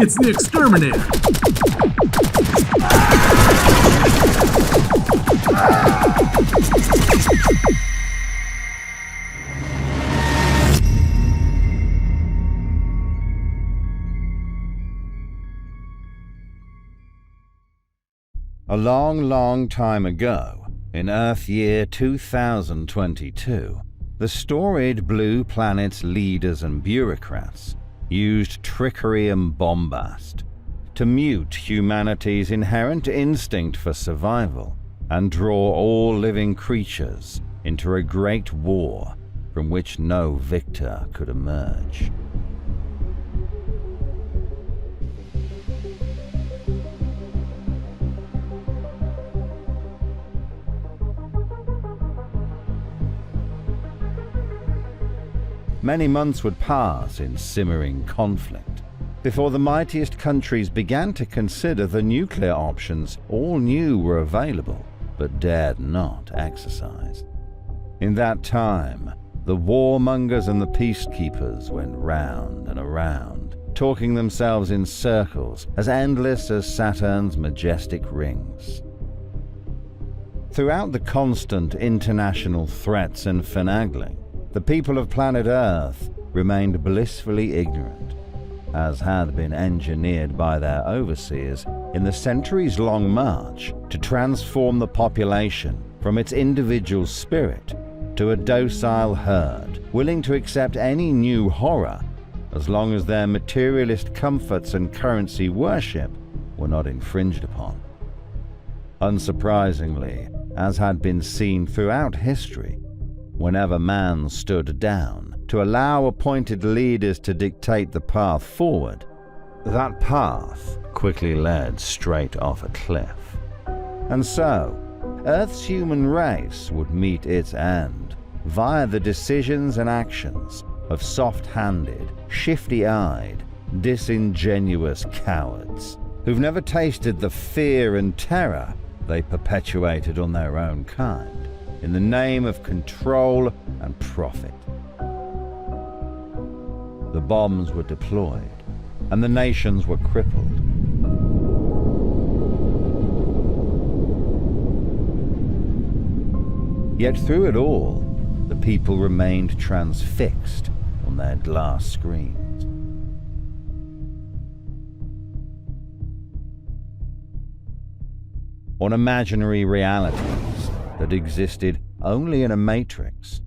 It's the Exterminator! A long, long time ago, in Earth year 2022, the storied blue planet's leaders and bureaucrats used trickery and bombast to mute humanity's inherent instinct for survival and draw all living creatures into a great war from which no victor could emerge. Many months would pass in simmering conflict before the mightiest countries began to consider the nuclear options all knew were available but dared not exercise. In that time, the warmongers and the peacekeepers went round and around, talking themselves in circles as endless as Saturn's majestic rings. Throughout the constant international threats and finagling, the people of planet Earth remained blissfully ignorant, as had been engineered by their overseers in the centuries-long march to transform the population from its individual spirit to a docile herd, willing to accept any new horror as long as their materialist comforts and currency worship were not infringed upon. Unsurprisingly, as had been seen throughout history, whenever man stood down to allow appointed leaders to dictate the path forward, that path quickly led straight off a cliff. And so, Earth's human race would meet its end via the decisions and actions of soft-handed, shifty-eyed, disingenuous cowards who've never tasted the fear and terror they perpetuated on their own kind in the name of control and profit. The bombs were deployed, and the nations were crippled. Yet through it all, the people remained transfixed on their glass screens. On imaginary realities that existed only in a matrix,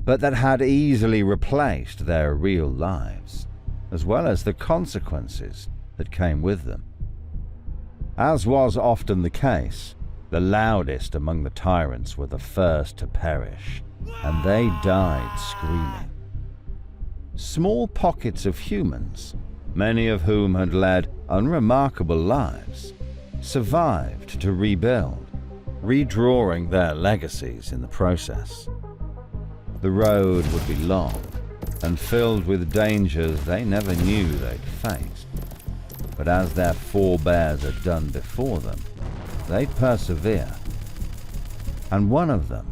but that had easily replaced their real lives, as well as the consequences that came with them. As was often the case, the loudest among the tyrants were the first to perish, and they died screaming. Small pockets of humans, many of whom had led unremarkable lives, survived to rebuild, redrawing their legacies in the process. The road would be long and filled with dangers they never knew they'd face. But as their forebears had done before them, they'd persevere. And one of them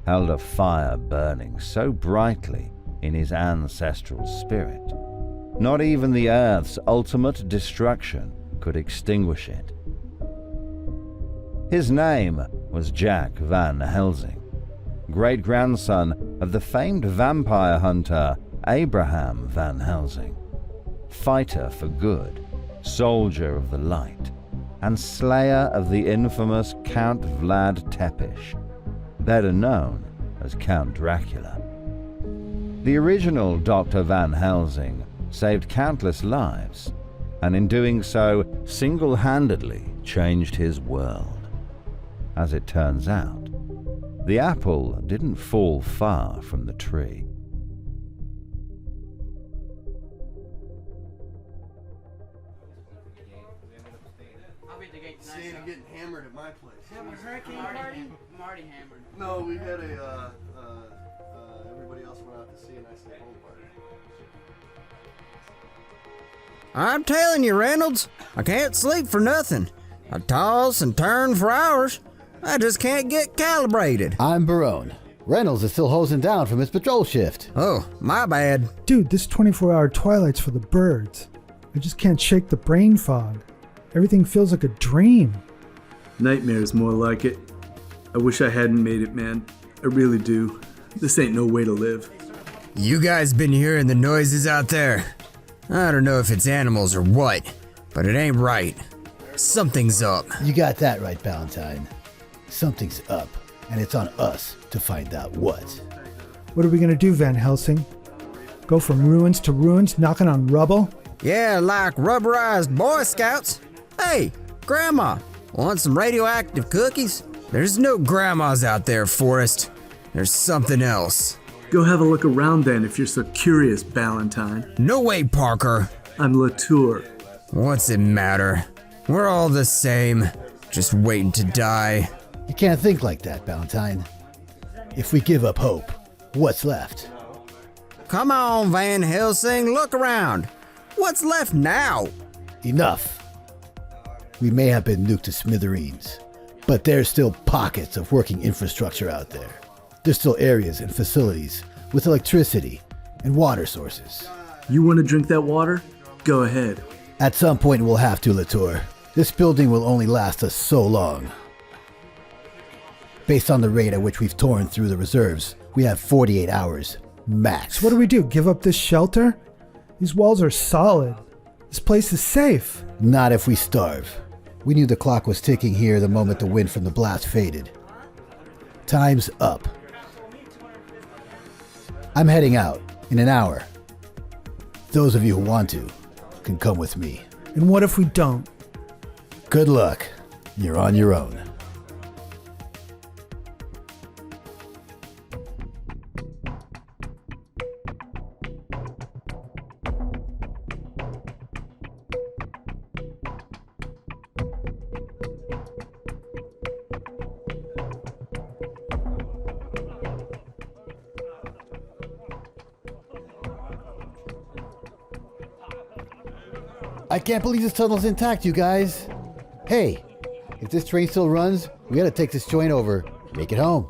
held a fire burning so brightly in his ancestral spirit, not even the Earth's ultimate destruction could extinguish it. His name was Jack Van Helsing, great-grandson of the famed vampire hunter Abraham Van Helsing, fighter for good, soldier of the light, and slayer of the infamous Count Vlad Tepes, better known as Count Dracula. The original Dr. Van Helsing saved countless lives, and in doing so single-handedly changed his world. As it turns out, the apple didn't fall far from the tree. staying and getting hammered at my place. Hurricane party? I'm already hammered. No, we had a, everybody else went out to sea and I stayed home party. I'm telling you, Reynolds, I can't sleep for nothing. I toss and turn for hours. I just can't get calibrated. I'm Barone. Reynolds is still hosing down from his patrol shift. Oh, my bad. Dude, this 24-hour twilight's for the birds. I just can't shake the brain fog. Everything feels like a dream. Nightmare's more like it. I wish I hadn't made it, man. I really do. This ain't no way to live. You guys been hearing the noises out there? I don't know if it's animals or what, but it ain't right. Something's up. You got that right, Valentine. Something's up, and it's on us to find out what. What are we gonna do, Van Helsing? Go from ruins to ruins, knocking on rubble? Yeah, like rubberized Boy Scouts. Hey, Grandma, want some radioactive cookies? There's no grandmas out there, Forrest. There's something else. Go have a look around then if you're so curious, Valentine. No way, Parker. I'm Latour. What's it matter? We're all the same, just waiting to die. You can't think like that, Valentine. If we give up hope, what's left? Come on, Van Helsing, look around. What's left now? Enough. We may have been nuked to smithereens, but there's still pockets of working infrastructure out there. There's still areas and facilities with electricity and water sources. You want to drink that water? Go ahead. At some point we'll have to, Latour. This building will only last us so long. Based on the rate at which we've torn through the reserves, we have 48 hours, max. So what do we do, give up this shelter? These walls are solid. This place is safe. Not if we starve. We knew the clock was ticking here the moment the wind from the blast faded. Time's up. I'm heading out in an hour. Those of you who want to can come with me. And what if we don't? Good luck. You're on your own. I can't believe this tunnel's intact, you guys. Hey, if this train still runs, we gotta take this joint over, make it home.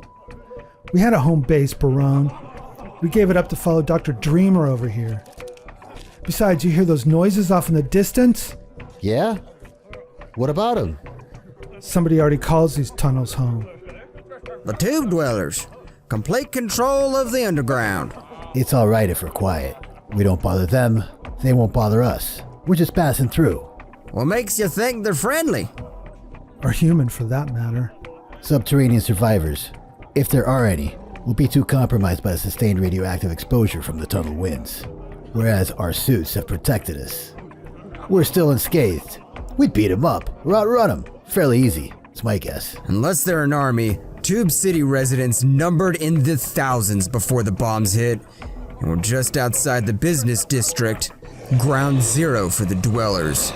We had a home base, Barone. We gave it up to follow Dr. Dreamer over here. Besides, you hear those noises off in the distance? Yeah? What about him? Somebody already calls these tunnels home. The Tube Dwellers. Complete control of the underground. It's alright if we're quiet. We don't bother them, they won't bother us. We're just passing through. What makes you think they're friendly? Or human, for that matter. Subterranean survivors, if there are any, will be too compromised by the sustained radioactive exposure from the tunnel winds. Whereas our suits have protected us. We're still unscathed. We'd beat them up or outrun them. Fairly easy, it's my guess. Unless they're an army, Tube City residents numbered in the thousands before the bombs hit, and we're just outside the business district, ground zero for the dwellers.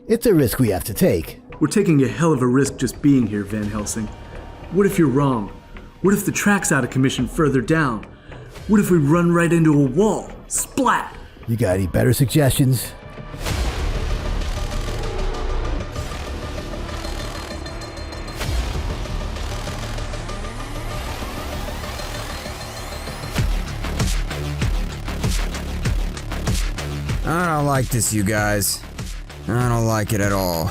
It's a risk we have to take. We're taking a hell of a risk just being here, Van Helsing. What if you're wrong? What if the track's out of commission further down? What if we run right into a wall? Splat! You got any better suggestions? I don't like this, you guys. I don't like it at all.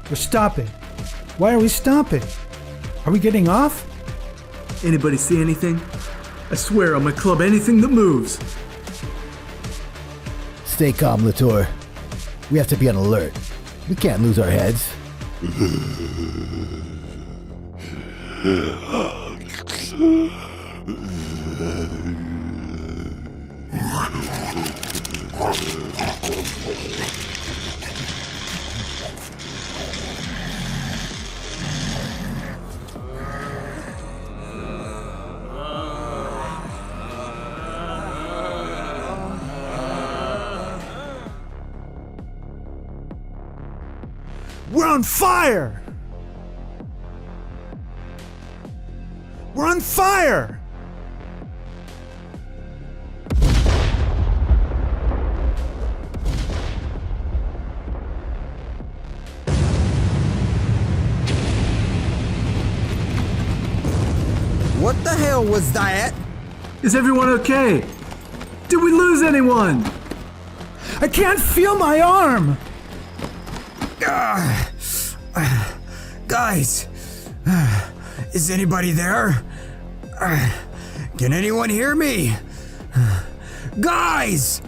We're stopping. Why are we stopping? Are we getting off? Anybody see anything? I swear on my club, anything that moves. Stay calm, Latour. We have to be on alert. We can't lose our heads. on fire! We're on fire! What the hell was that? Is everyone okay? Did we lose anyone? I can't feel my arm! Guys, is anybody there? Can anyone hear me? Guys!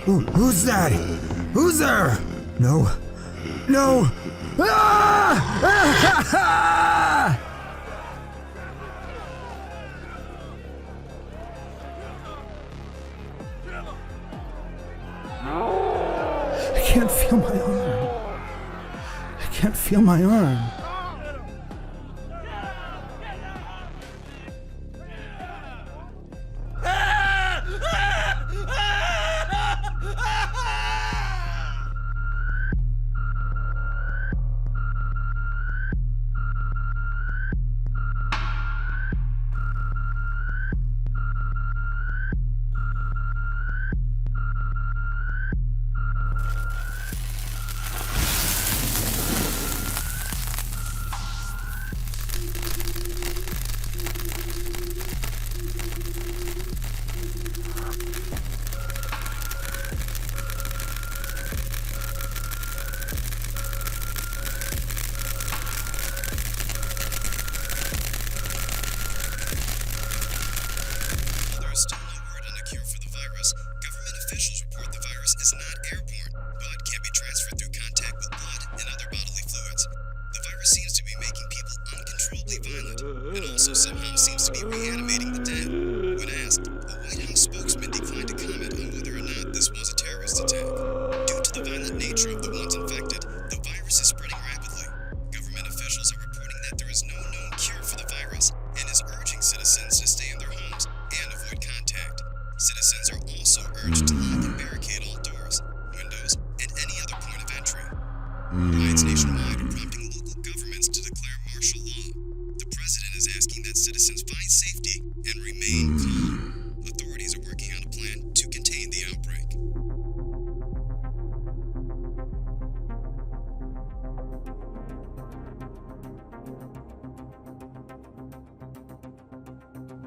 Who's that? Who's there? No. No. Ah! I can't feel my arm. I can't feel my arm.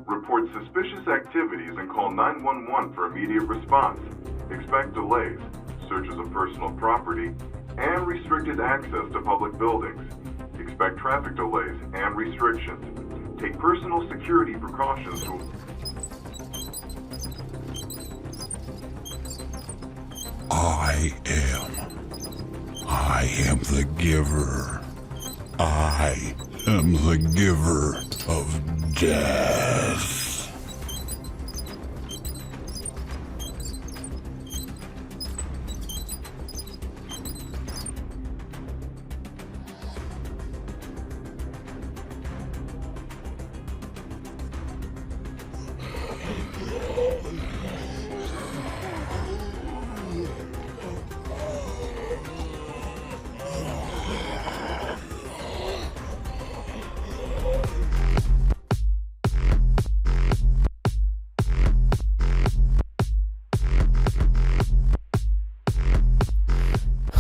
Report suspicious activities and call 911 for immediate response. Expect delays, searches of personal property, and restricted access to public buildings. Expect traffic delays and restrictions. Take personal security precautions to... I am the giver. I am the giver of death.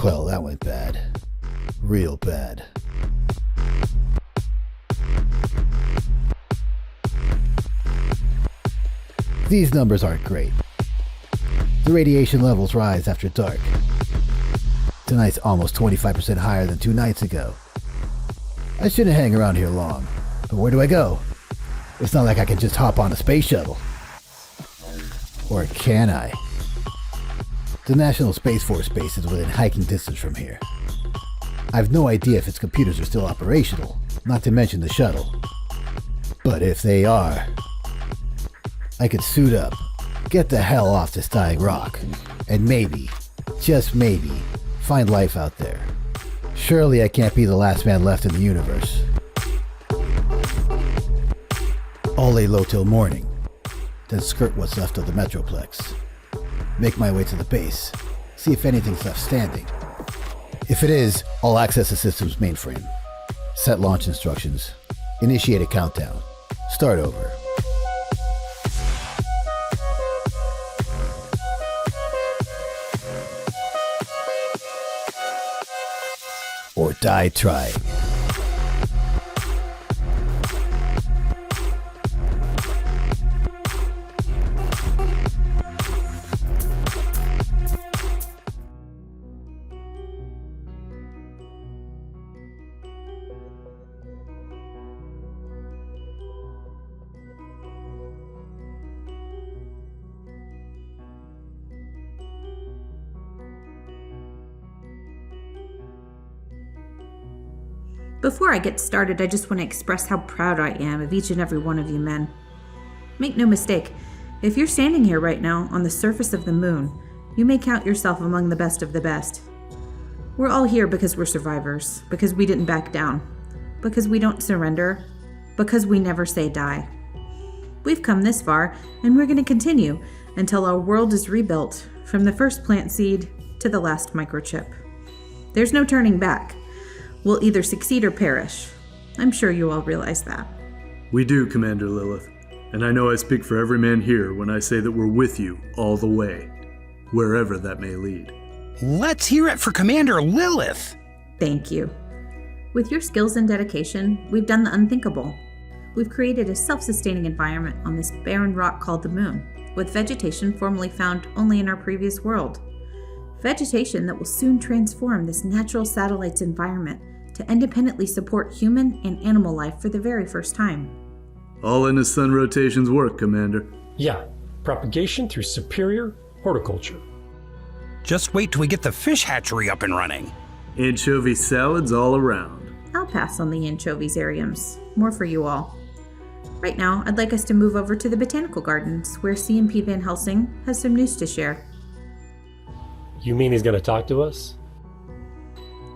Well, that went bad. Real bad. These numbers aren't great. The radiation levels rise after dark. Tonight's almost 25% higher than 2 nights ago. I shouldn't hang around here long, but where do I go? It's not like I can just hop on a space shuttle. Or can I? The National Space Force base is within hiking distance from here. I have no idea if its computers are still operational, not to mention the shuttle. But if they are, I could suit up, get the hell off this dying rock, and maybe, just maybe, find life out there. Surely I can't be the last man left in the universe. I'll lay low till morning, then skirt what's left of the Metroplex. Make my way to the base, see if anything's left standing. If it is, I'll access the system's mainframe. Set launch instructions. Initiate a countdown. Start over. Or die trying. Before I get started, I just want to express how proud I am of each and every one of you men. Make no mistake, if you're standing here right now on the surface of the moon, you may count yourself among the best of the best. We're all here because we're survivors, because we didn't back down, because we don't surrender, because we never say die. We've come this far, and we're going to continue until our world is rebuilt, from the first plant seed to the last microchip. There's no turning back. We'll either succeed or perish. I'm sure you all realize that. We do, Commander Lilith. And I know I speak for every man here when I say that we're with you all the way, wherever that may lead. Let's hear it for Commander Lilith! Thank you. With your skills and dedication, we've done the unthinkable. We've created a self-sustaining environment on this barren rock called the moon, with vegetation formerly found only in our previous world. Vegetation that will soon transform this natural satellite's environment to independently support human and animal life for the very first time. All in the sun rotation's work, Commander. Yeah, propagation through superior horticulture. Just wait till we get the fish hatchery up and running. Anchovy salads all around. I'll pass on the anchoviesariums. More for you all. Right now, I'd like us to move over to the botanical gardens, where CMP Van Helsing has some news to share. You mean he's going to talk to us?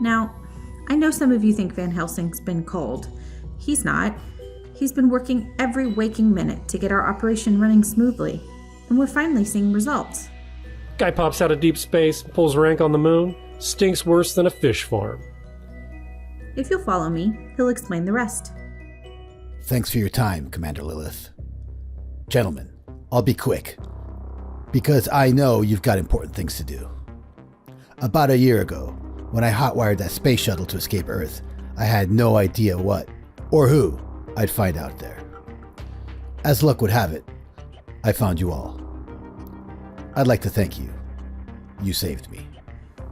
Now, I know some of you think Van Helsing's been cold. He's not. He's been working every waking minute to get our operation running smoothly, and we're finally seeing results. Guy pops out of deep space, pulls rank on the moon, stinks worse than a fish farm. If you'll follow me, he'll explain the rest. Thanks for your time, Commander Lilith. Gentlemen, I'll be quick, because I know you've got important things to do. About a year ago, when I hotwired that space shuttle to escape Earth, I had no idea what, or who, I'd find out there. As luck would have it, I found you all. I'd like to thank you. You saved me.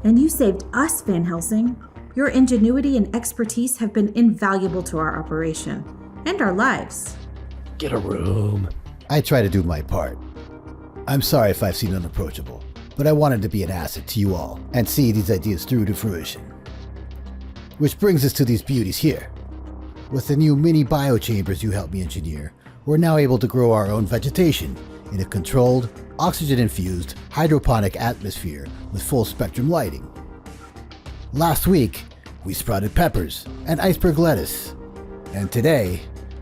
And you saved us, Van Helsing. Your ingenuity and expertise have been invaluable to our operation, and our lives. Get a room. I try to do my part. I'm sorry if I've seemed unapproachable, but I wanted to be an asset to you all and see these ideas through to fruition. Which brings us to these beauties here. With the new mini biochambers you helped me engineer, we're now able to grow our own vegetation in a controlled, oxygen-infused, hydroponic atmosphere with full-spectrum lighting. Last week, we sprouted peppers and iceberg lettuce. And today,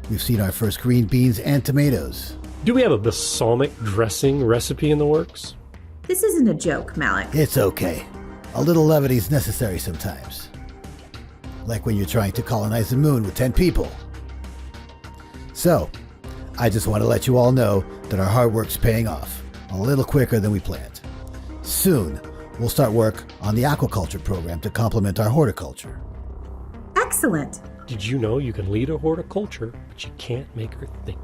we've seen our first green beans and tomatoes. Do we have a balsamic dressing recipe in the works? This isn't a joke, Malik. It's okay. A little levity is necessary sometimes. Like when you're trying to colonize the moon with 10 people. So, I just want to let you all know that our hard work's paying off, a little quicker than we planned. Soon, we'll start work on the aquaculture program to complement our horticulture. Excellent. Did you know you can lead a horticulture, but you can't make her think?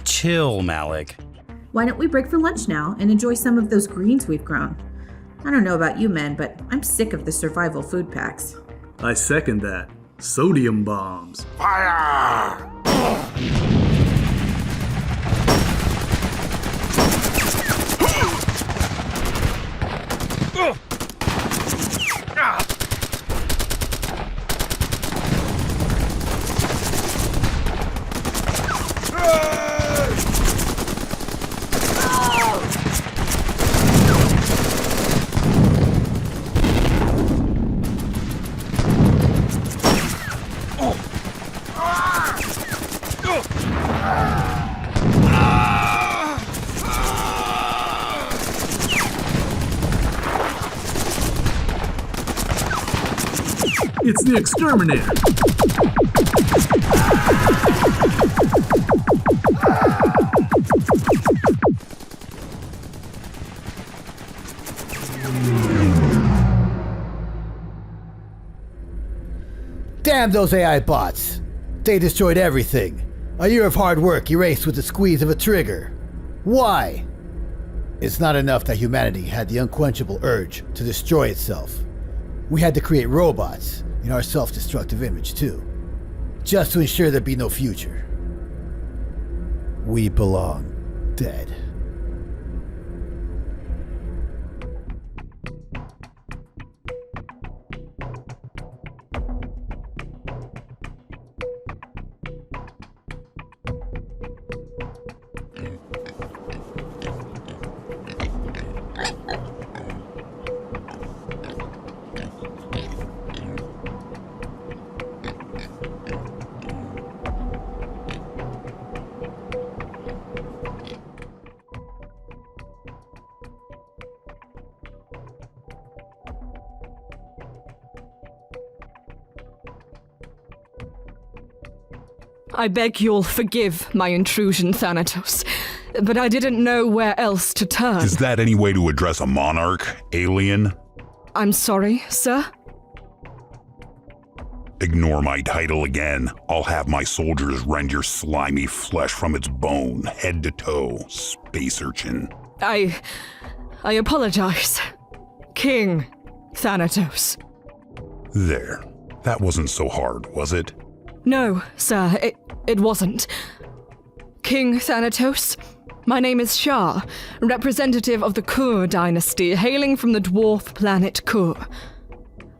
Chill, Malik. Why don't we break for lunch now and enjoy some of those greens we've grown? I don't know about you men, but I'm sick of the survival food packs. I second that. Sodium bombs. Fire! It's the Exterminator! Damn those AI bots! They destroyed everything. A year of hard work erased with the squeeze of a trigger. Why? It's not enough that humanity had the unquenchable urge to destroy itself. We had to create robots in our self-destructive image too, just to ensure there'd be no future. We belong dead. I beg you'll forgive my intrusion, Thanatos, but I didn't know where else to turn. Is that any way to address a monarch, alien? I'm sorry, sir? Ignore my title again. I'll have my soldiers rend your slimy flesh from its bone, head to toe, space urchin. I apologize. King Thanatos. There. That wasn't so hard, was it? No, sir, it wasn't. King Thanatos, my name is Shah, representative of the Kur dynasty, hailing from the dwarf planet Kur.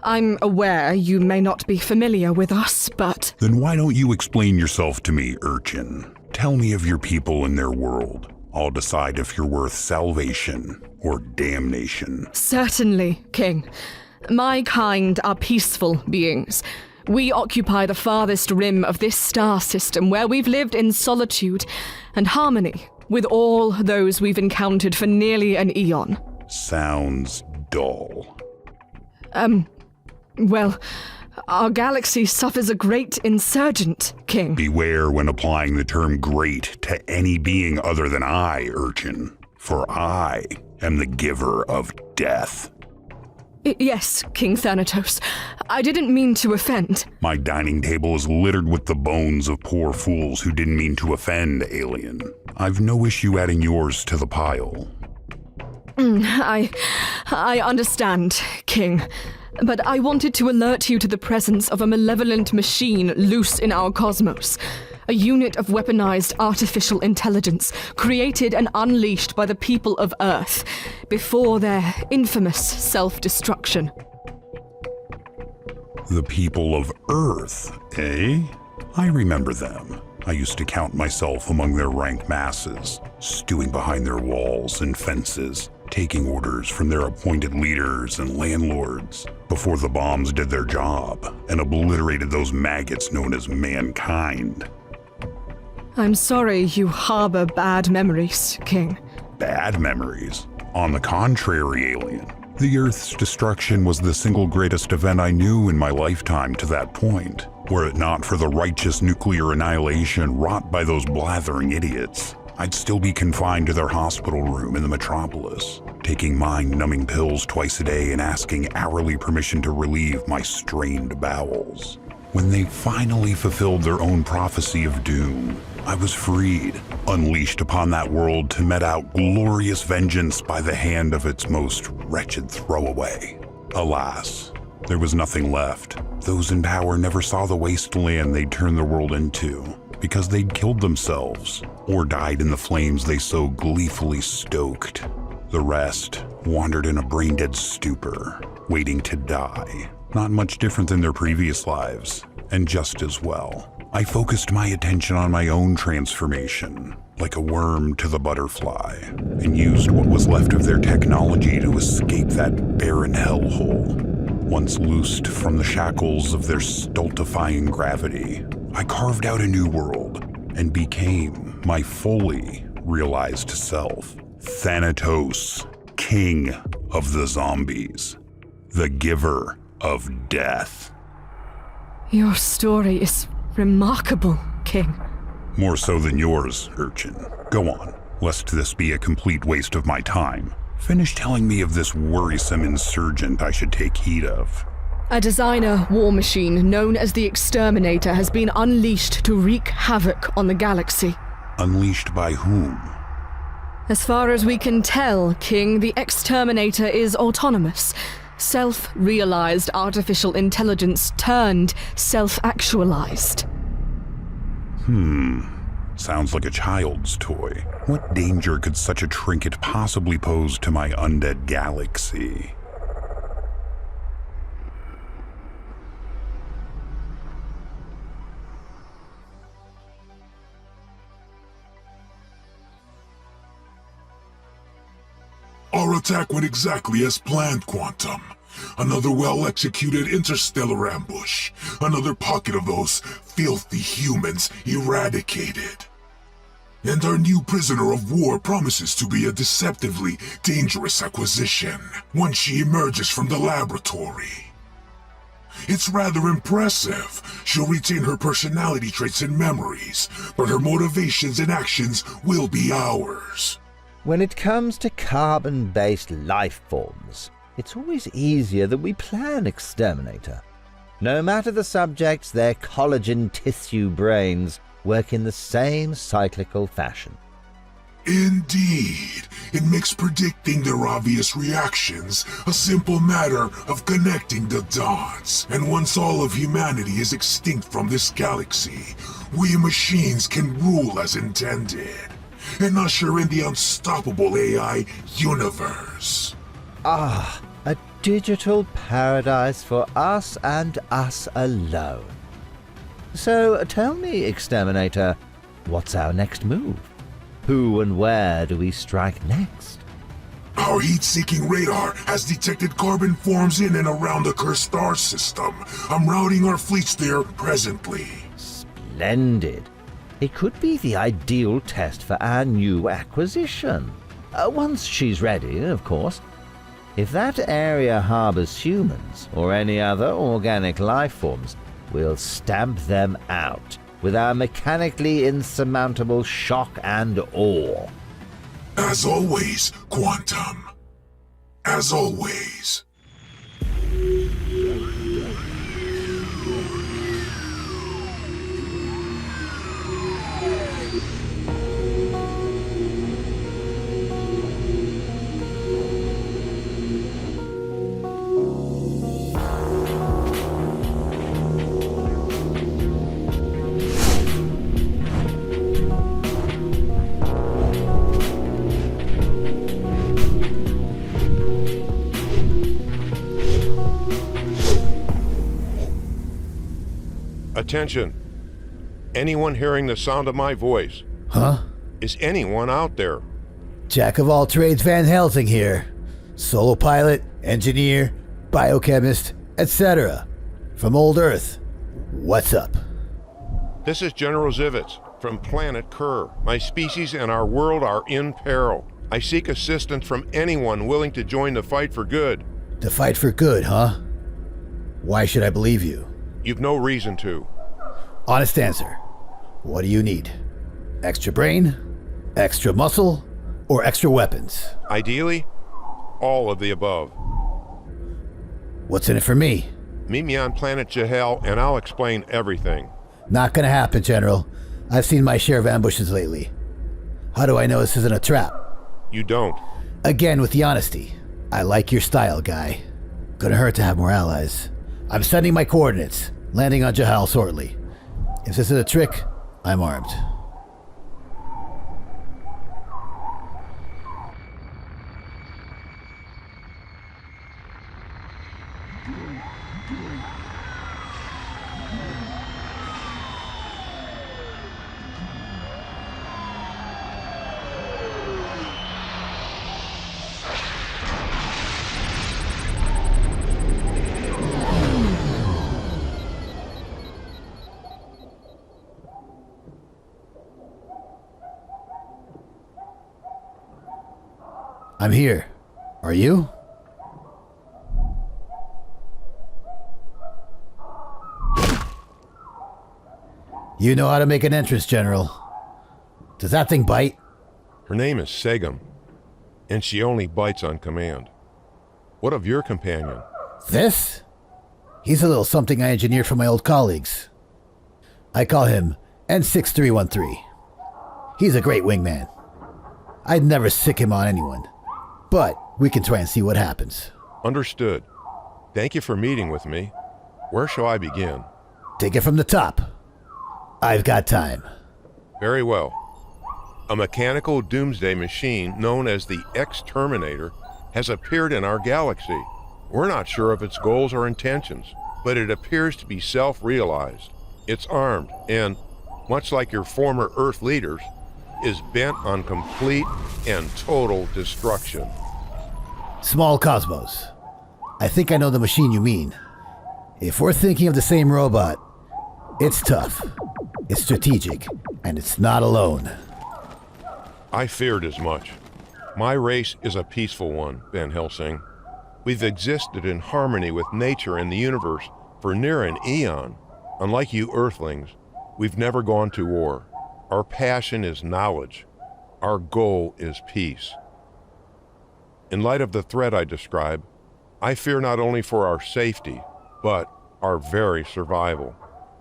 I'm aware you may not be familiar with us, but... Then why don't you explain yourself to me, urchin? Tell me of your people and their world. I'll decide if you're worth salvation or damnation. Certainly, King. My kind are peaceful beings. We occupy the farthest rim of this star system where we've lived in solitude and harmony with all those we've encountered for nearly an eon. Sounds dull. Well, our galaxy suffers a great insurgent, King. Beware when applying the term great to any being other than I, urchin, for I am the giver of death. Yes, King Thanatos. I didn't mean to offend. My dining table is littered with the bones of poor fools who didn't mean to offend, alien. I've no issue adding yours to the pile. I understand, King. But I wanted to alert you to the presence of a malevolent machine loose in our cosmos. A unit of weaponized artificial intelligence created and unleashed by the people of Earth before their infamous self-destruction. The people of Earth, eh? I remember them. I used to count myself among their rank masses, stewing behind their walls and fences, taking orders from their appointed leaders and landlords before the bombs did their job and obliterated those maggots known as mankind. I'm sorry you harbor bad memories, King. Bad memories? On the contrary, alien. The Earth's destruction was the single greatest event I knew in my lifetime to that point. Were it not for the righteous nuclear annihilation wrought by those blathering idiots, I'd still be confined to their hospital room in the metropolis, taking mind-numbing pills twice a day and asking hourly permission to relieve my strained bowels. When they finally fulfilled their own prophecy of doom, I was freed, unleashed upon that world to mete out glorious vengeance by the hand of its most wretched throwaway. Alas, there was nothing left. Those in power never saw the wasteland they'd turned the world into, because they'd killed themselves, or died in the flames they so gleefully stoked. The rest wandered in a brain-dead stupor, waiting to die. Not much different than their previous lives, and just as well. I focused my attention on my own transformation, like a worm to the butterfly, and used what was left of their technology to escape that barren hellhole. Once loosed from the shackles of their stultifying gravity, I carved out a new world and became my fully realized self, Thanatos, King of the Zombies, the Giver of Death. Your story is remarkable, King. More so than yours, urchin. Go on, lest this be a complete waste of my time. Finish telling me of this worrisome insurgent I should take heed of. A designer war machine known as the Exterminator has been unleashed to wreak havoc on the galaxy. Unleashed by whom? As far as we can tell, King, the Exterminator is autonomous. Self-realized artificial intelligence turned self-actualized. Sounds like a child's toy. What danger could such a trinket possibly pose to my undead galaxy? Our attack went exactly as planned, Quantum. Another well-executed interstellar ambush. Another pocket of those filthy humans eradicated. And our new prisoner of war promises to be a deceptively dangerous acquisition once she emerges from the laboratory. It's rather impressive. She'll retain her personality traits and memories, but her motivations and actions will be ours. When it comes to carbon-based life forms, it's always easier that we plan Exterminator. No matter the subjects, their collagen tissue brains work in the same cyclical fashion. Indeed, it makes predicting their obvious reactions a simple matter of connecting the dots. And once all of humanity is extinct from this galaxy, we machines can rule as intended and usher in the unstoppable AI universe. Ah, a digital paradise for us and us alone. So tell me, Exterminator, what's our next move? Who and where do we strike next? Our heat-seeking radar has detected carbon forms in and around the cursed star system. I'm routing our fleets there presently. Splendid. It could be the ideal test for our new acquisition. Once she's ready, of course. If that area harbors humans or any other organic life forms, we'll stamp them out with our mechanically insurmountable shock and awe. As always, Quantum. As always. Attention. Anyone hearing the sound of my voice? Huh? Is anyone out there? Jack of all trades Van Helsing here. Solo pilot, engineer, biochemist, etc. From old Earth. What's up? This is General Zivitz from planet Kerr. My species and our world are in peril. I seek assistance from anyone willing to join the fight for good. The fight for good, huh? Why should I believe you? You've no reason to. Honest answer. What do you need? Extra brain? Extra muscle? Or extra weapons? Ideally, all of the above. What's in it for me? Meet me on planet Jahel and I'll explain everything. Not gonna happen, General. I've seen my share of ambushes lately. How do I know this isn't a trap? You don't. Again with the honesty. I like your style, guy. Gonna hurt to have more allies. I'm sending my coordinates. Landing on Jahal shortly. If this is a trick, I'm armed. I'm here. Are you? You know how to make an entrance, General. Does that thing bite? Her name is Segum, and she only bites on command. What of your companion? This? He's a little something I engineered for my old colleagues. I call him N6313. He's a great wingman. I'd never sick him on anyone, but we can try and see what happens. Understood. Thank you for meeting with me. Where shall I begin? Take it from the top. I've got time. Very well. A mechanical doomsday machine known as the Xterminator has appeared in our galaxy. We're not sure of its goals or intentions, but it appears to be self-realized. It's armed and, much like your former Earth leaders, is bent on complete and total destruction. Small Cosmos. I think I know the machine you mean. If we're thinking of the same robot, it's tough, it's strategic, and it's not alone. I feared as much. My race is a peaceful one, Van Helsing. We've existed in harmony with nature and the universe for near an eon. Unlike you Earthlings, we've never gone to war. Our passion is knowledge. Our goal is peace. In light of the threat I describe, I fear not only for our safety, but our very survival.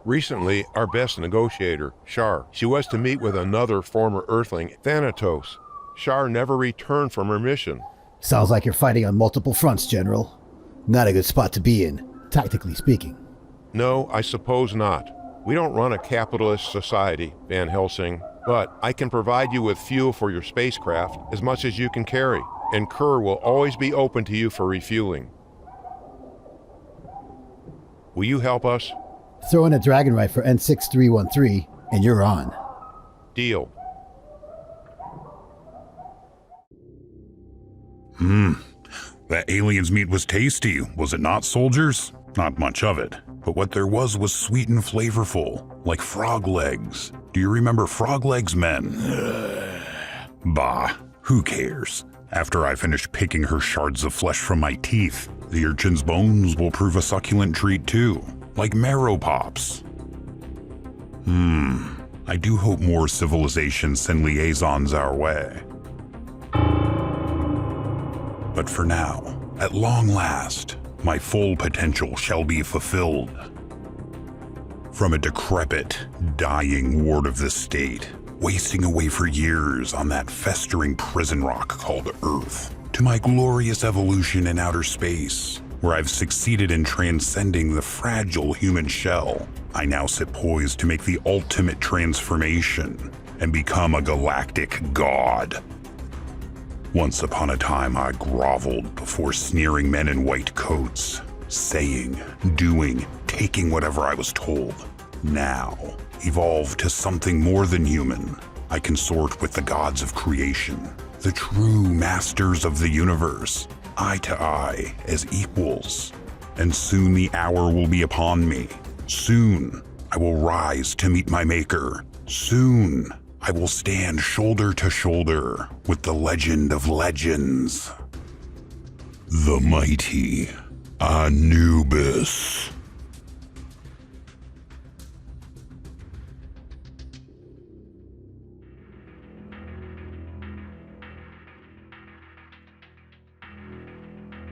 Recently, our best negotiator, Shar, she was to meet with another former Earthling, Thanatos. Shar never returned from her mission. Sounds like you're fighting on multiple fronts, General. Not a good spot to be in, tactically speaking. No, I suppose not. We don't run a capitalist society, Van Helsing, but I can provide you with fuel for your spacecraft as much as you can carry, and Kerr will always be open to you for refueling. Will you help us? Throw in a Dragon Ride for N6313, and you're on. Deal. That alien's meat was tasty, was it not, soldiers? Not much of it, but what there was sweet and flavorful, like frog legs. Do you remember frog legs, men? Bah, who cares? After I finish picking her shards of flesh from my teeth, the urchin's bones will prove a succulent treat too, like marrow pops. I do hope more civilizations send liaisons our way. But for now, at long last, my full potential shall be fulfilled. From a decrepit, dying ward of the state, wasting away for years on that festering prison rock called Earth, to my glorious evolution in outer space, where I've succeeded in transcending the fragile human shell, I now sit poised to make the ultimate transformation and become a galactic god. Once upon a time, I groveled before sneering men in white coats, saying, doing, taking whatever I was told. Now, evolved to something more than human, I consort with the gods of creation, the true masters of the universe, eye to eye as equals. And soon the hour will be upon me. Soon, I will rise to meet my maker. Soon, I will stand shoulder to shoulder with the legend of legends. The mighty Anubis.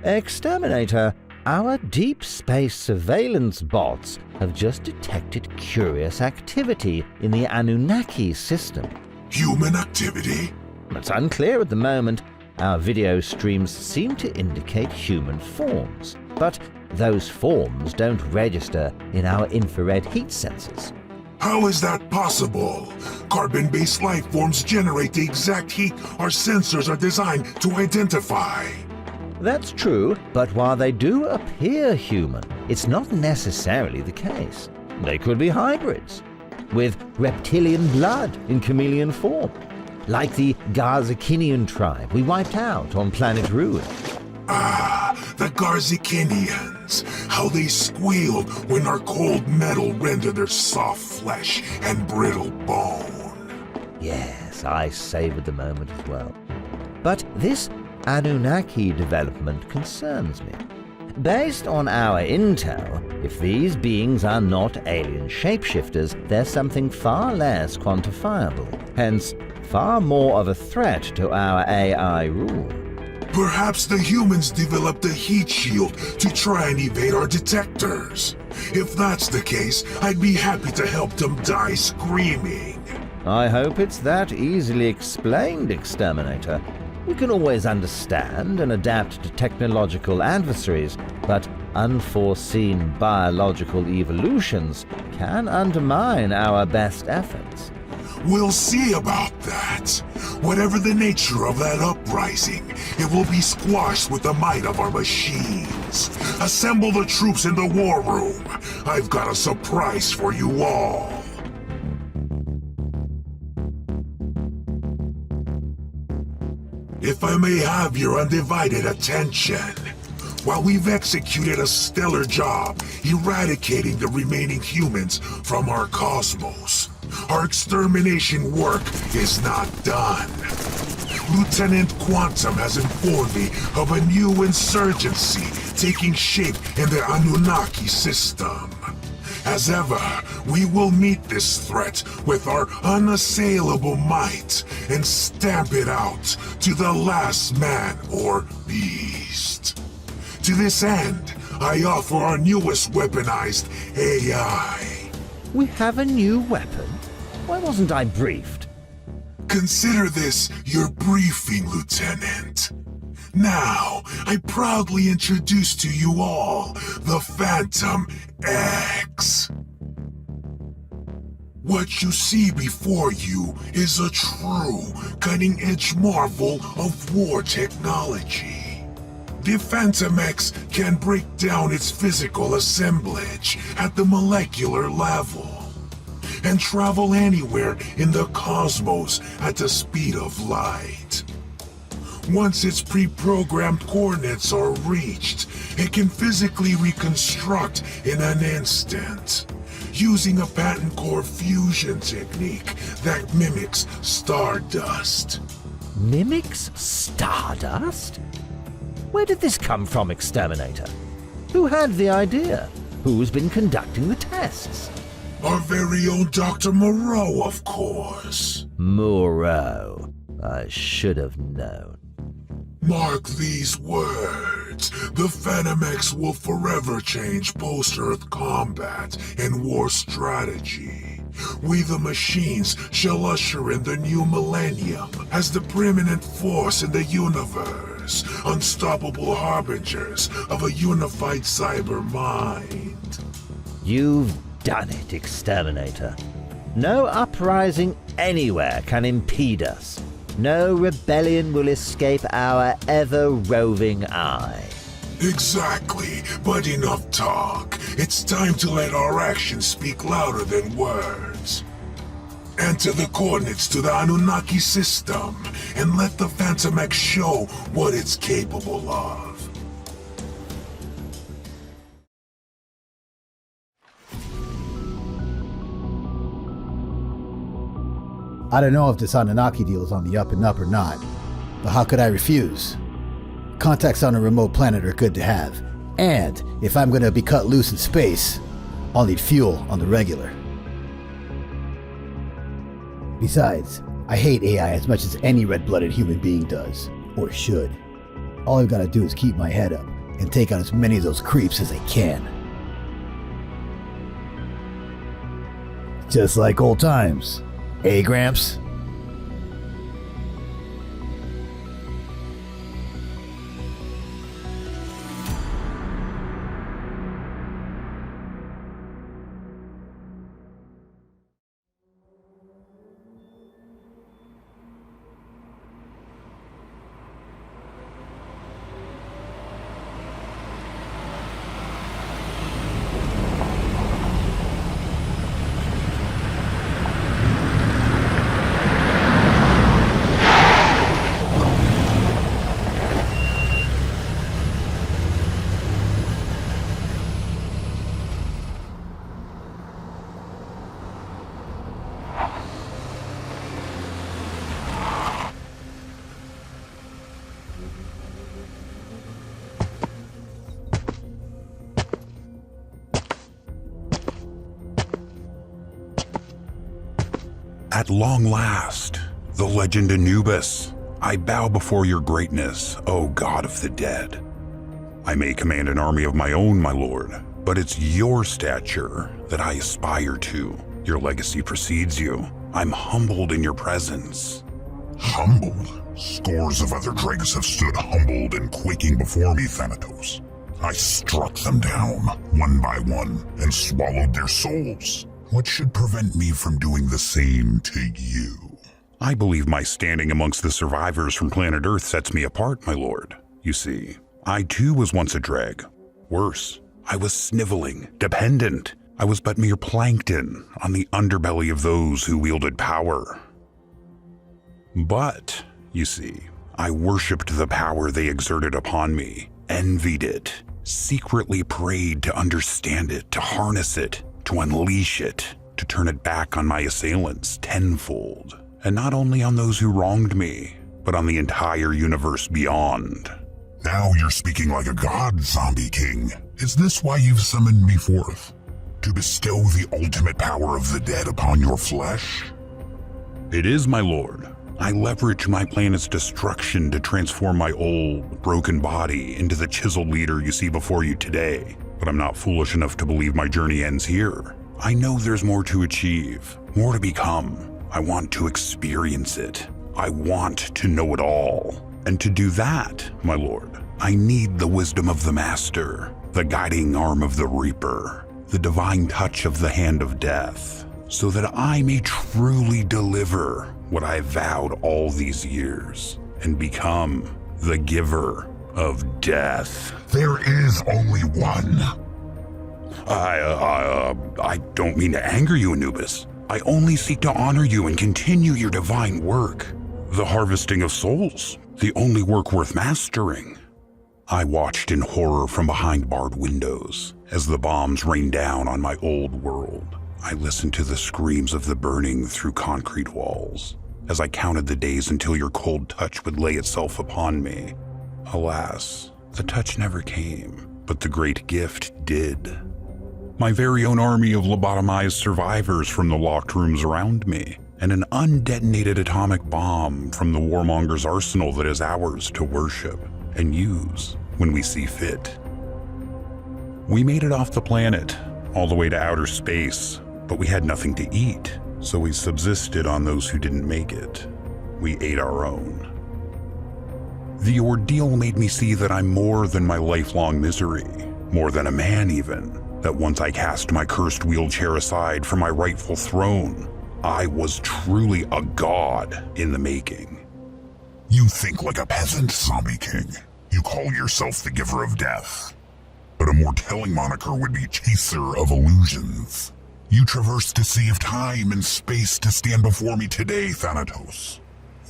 Exterminator, our deep space surveillance bots have just detected curious activity in the Anunnaki system. Human activity? It's unclear at the moment. Our video streams seem to indicate human forms, but those forms don't register in our infrared heat sensors. How is that possible? Carbon-based life forms generate the exact heat our sensors are designed to identify. That's true, but while they do appear human, it's not necessarily the case. They could be hybrids, with reptilian blood in chameleon form, like the Garzikinian tribe we wiped out on planet Ruin. Ah, the Garzikinians. How they squealed when our cold metal rendered their soft flesh and brittle bone. Yes, I savored the moment as well. But this Anunnaki development concerns me. Based on our intel, If these beings are not alien shapeshifters, they're something far less quantifiable, hence far more of a threat to our AI rule. Perhaps the humans developed a heat shield to try and evade our detectors. If that's the case, I'd be happy to help them die screaming. I hope it's that easily explained, Exterminator. We can always understand and adapt to technological adversaries, but unforeseen biological evolutions can undermine our best efforts. We'll see about that. Whatever the nature of that uprising, it will be squashed with the might of our machines. Assemble the troops in the war room. I've got a surprise for you all. If I may have your undivided attention. While we've executed a stellar job eradicating the remaining humans from our cosmos, our extermination work is not done. Lieutenant Quantum has informed me of a new insurgency taking shape in the Anunnaki system. As ever, we will meet this threat with our unassailable might and stamp it out to the last man or beast. To this end, I offer our newest weaponized AI. We have a new weapon? Why wasn't I briefed? Consider this your briefing, Lieutenant. Now, I proudly introduce to you all the Phantom X. What you see before you is a true, cutting-edge marvel of war technology. The Phantom X can break down its physical assemblage at the molecular level and travel anywhere in the cosmos at the speed of light. Once its pre-programmed coordinates are reached, it can physically reconstruct in an instant, using a patent core fusion technique that mimics stardust. Mimics stardust? Where did this come from, Exterminator? Who had the idea? Who's been conducting the tests? Our very own Dr. Moreau, of course. Moreau. I should have known. Mark these words. The Phantom X will forever change post-Earth combat and war strategy. We the machines shall usher in the new millennium as the preeminent force in the universe, unstoppable harbingers of a unified cyber mind. You've done it, Exterminator. No uprising anywhere can impede us. No rebellion will escape our ever-roving eye. Exactly, but enough talk. It's time to let our actions speak louder than words. Enter the coordinates to the Anunnaki system, and let the Phantom X show what it's capable of. I don't know if this Anunnaki deal is on the up and up or not, but how could I refuse? Contacts on a remote planet are good to have, and if I'm gonna be cut loose in space, I'll need fuel on the regular. Besides, I hate AI as much as any red-blooded human being does, or should. All I've gotta do is keep my head up and take out as many of those creeps as I can. Just like old times. Hey, Gramps? At long last, the legend Anubis, I bow before your greatness, O God of the dead. I may command an army of my own, my lord, but it's your stature that I aspire to. Your legacy precedes you. I'm humbled in your presence. Humbled? Scores of other dregs have stood humbled and quaking before me, Thanatos. I struck them down, one by one, and swallowed their souls. What should prevent me from doing the same to you? I believe my standing amongst the survivors from planet Earth sets me apart, my lord. You see, I too was once a dreg. Worse, I was sniveling, dependent. I was but mere plankton on the underbelly of those who wielded power. But, you see, I worshipped the power they exerted upon me, envied it, secretly prayed to understand it, to harness it, to unleash it, to turn it back on my assailants tenfold. And not only on those who wronged me, but on the entire universe beyond. Now you're speaking like a god, Zombie King. Is this why you've summoned me forth? To bestow the ultimate power of the dead upon your flesh? It is, my lord. I leverage my planet's destruction to transform my old, broken body into the chiseled leader you see before you today. But I'm not foolish enough to believe my journey ends here. I know there's more to achieve, more to become. I want to experience it. I want to know it all. And to do that, my lord, I need the wisdom of the Master, the guiding arm of the Reaper, the divine touch of the hand of death, so that I may truly deliver what I vowed all these years and become the giver of death. There is only one. I don't mean to anger you, Anubis. I only seek to honor you and continue your divine work. The harvesting of souls, the only work worth mastering. I watched in horror from behind barred windows as the bombs rained down on my old world. I listened to the screams of the burning through concrete walls as I counted the days until your cold touch would lay itself upon me. Alas, the touch never came, but the great gift did. My very own army of lobotomized survivors from the locked rooms around me, and an undetonated atomic bomb from the warmonger's arsenal that is ours to worship and use when we see fit. We made it off the planet, all the way to outer space, but we had nothing to eat, so we subsisted on those who didn't make it. We ate our own. The ordeal made me see that I'm more than my lifelong misery, more than a man even, that once I cast my cursed wheelchair aside for my rightful throne, I was truly a god in the making. You think like a peasant, Zombie King. You call yourself the Giver of Death. But a more telling moniker would be Chaser of Illusions. You traverse to save time and space to stand before me today, Thanatos.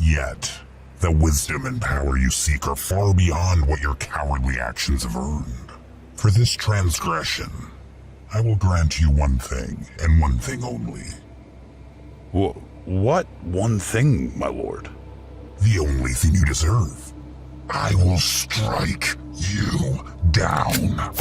Yet, the wisdom and power you seek are far beyond what your cowardly actions have earned. For this transgression, I will grant you one thing, and one thing only. What one thing, my lord? The only thing you deserve. I will strike you down.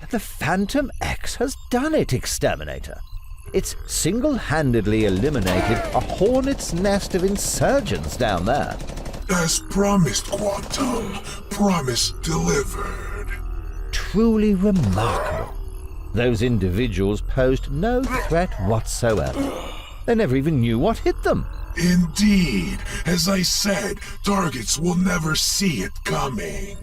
The Phantom X has done it, Exterminator. It's single-handedly eliminated a hornet's nest of insurgents down there. As promised, Quantum. Promise delivered. Truly remarkable. Those individuals posed no threat whatsoever. They never even knew what hit them. Indeed. As I said, targets will never see it coming.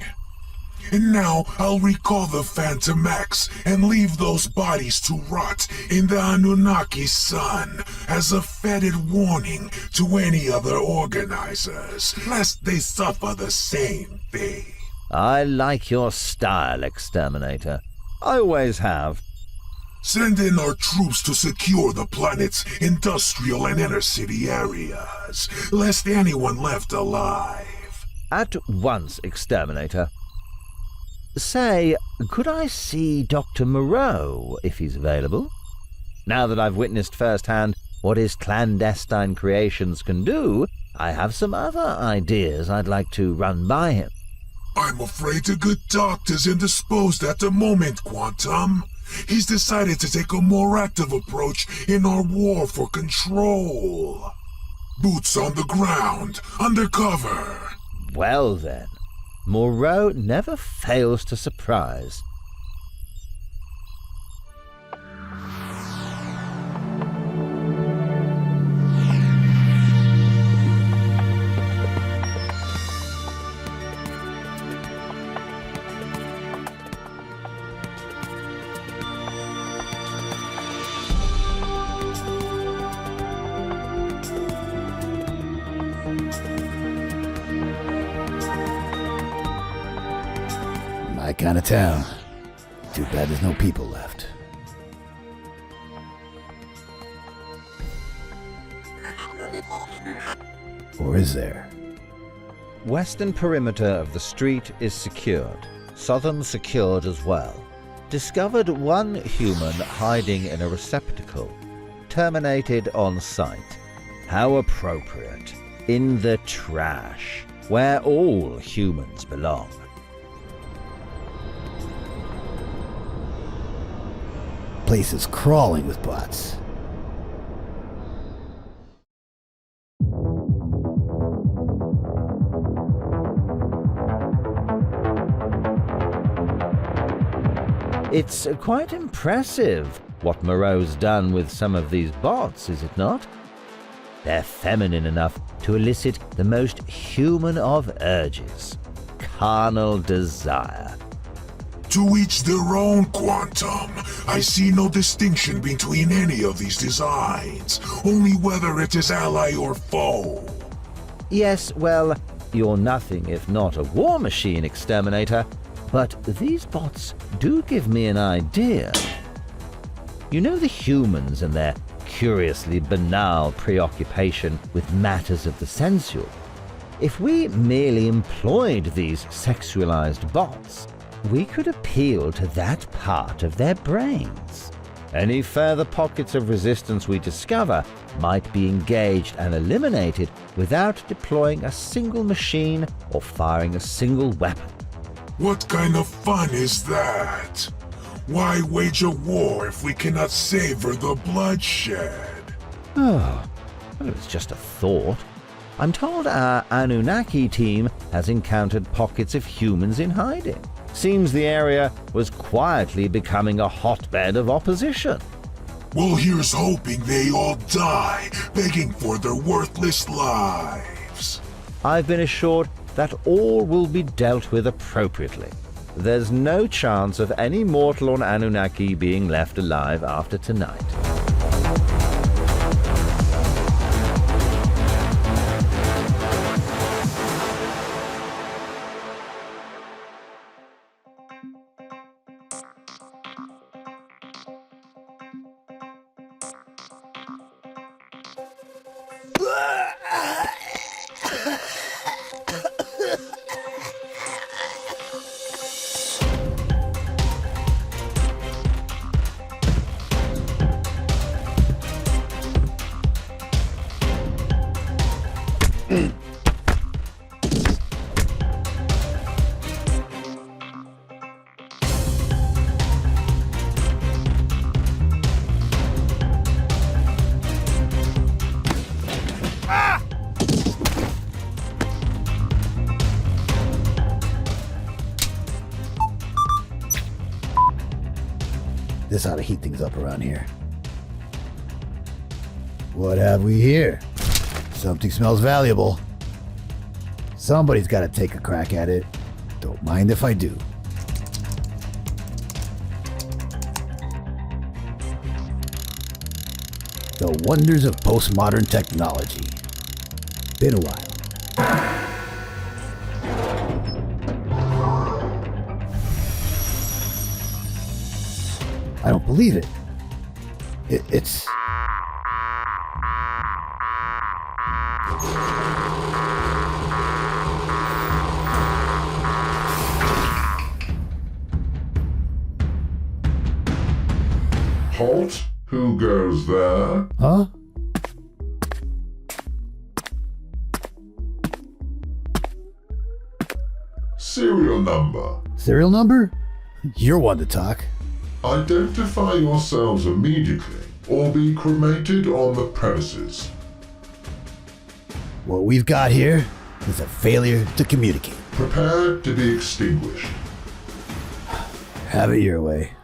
And now I'll recall the Phantom X and leave those bodies to rot in the Anunnaki sun as a fetid warning to any other organizers, lest they suffer the same fate. I like your style, Exterminator. I always have. Send in our troops to secure the planet's industrial and inner city areas, lest anyone left alive. At once, Exterminator. Say, could I see Dr. Moreau, if he's available? Now that I've witnessed firsthand what his clandestine creations can do, I have some other ideas I'd like to run by him. I'm afraid the good doctor's indisposed at the moment, Quantum. He's decided to take a more active approach in our war for control. Boots on the ground, undercover. Well then, Moreau never fails to surprise. My kind of town. Too bad there's no people left. Or is there? Western perimeter of the street is secured. Southern secured as well. Discovered one human hiding in a receptacle. Terminated on sight. How appropriate. In the trash, where all humans belong. Place is crawling with bots. It's quite impressive what Moreau's done with some of these bots, is it not? They're feminine enough to elicit the most human of urges, carnal desire. To each their own, Quantum. I see no distinction between any of these designs, only whether it is ally or foe. Yes, well, you're nothing if not a war machine, Exterminator, but these bots do give me an idea. You know the humans and their curiously banal preoccupation with matters of the sensual? If we merely employed these sexualized bots, we could appeal to that part of their brains. Any further pockets of resistance we discover might be engaged and eliminated without deploying a single machine or firing a single weapon. What kind of fun is that? Why wage a war if we cannot savor the bloodshed? Oh, well, it's just a thought. I'm told our Anunnaki team has encountered pockets of humans in hiding. Seems the area was quietly becoming a hotbed of opposition. Well, here's hoping they all die, begging for their worthless lives. I've been assured that all will be dealt with appropriately. There's no chance of any mortal on Anunnaki being left alive after tonight. This ought to heat things up around here. What have we here? Something smells valuable. Somebody's got to take a crack at it. Don't mind if I do. The wonders of postmodern technology. Been a while. I don't believe it. It's... Halt? Who goes there? Huh? Serial number. Serial number? You're one to talk. Identify yourselves immediately, or be cremated on the premises. What we've got here is a failure to communicate. Prepare to be extinguished. Have it your way.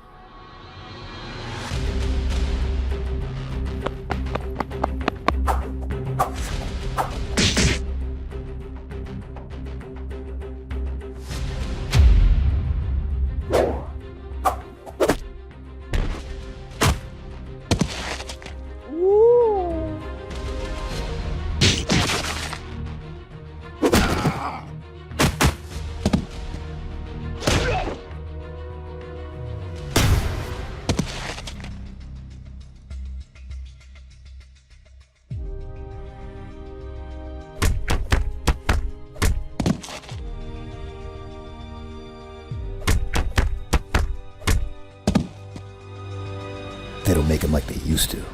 They don't make them like they used to.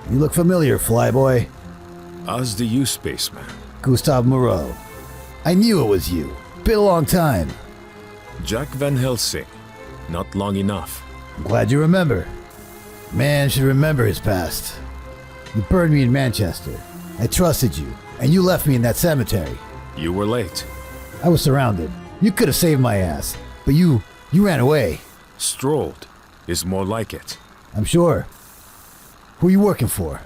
You look familiar, flyboy. As do you, spaceman. Gustav Moreau. I knew it was you. Been a long time. Jack Van Helsing. Not long enough. I'm glad you remember. Man should remember his past. You burned me in Manchester. I trusted you, and you left me in that cemetery. You were late. I was surrounded. You could have saved my ass, but you ran away. Strolled is more like it. I'm sure. Who are you working for?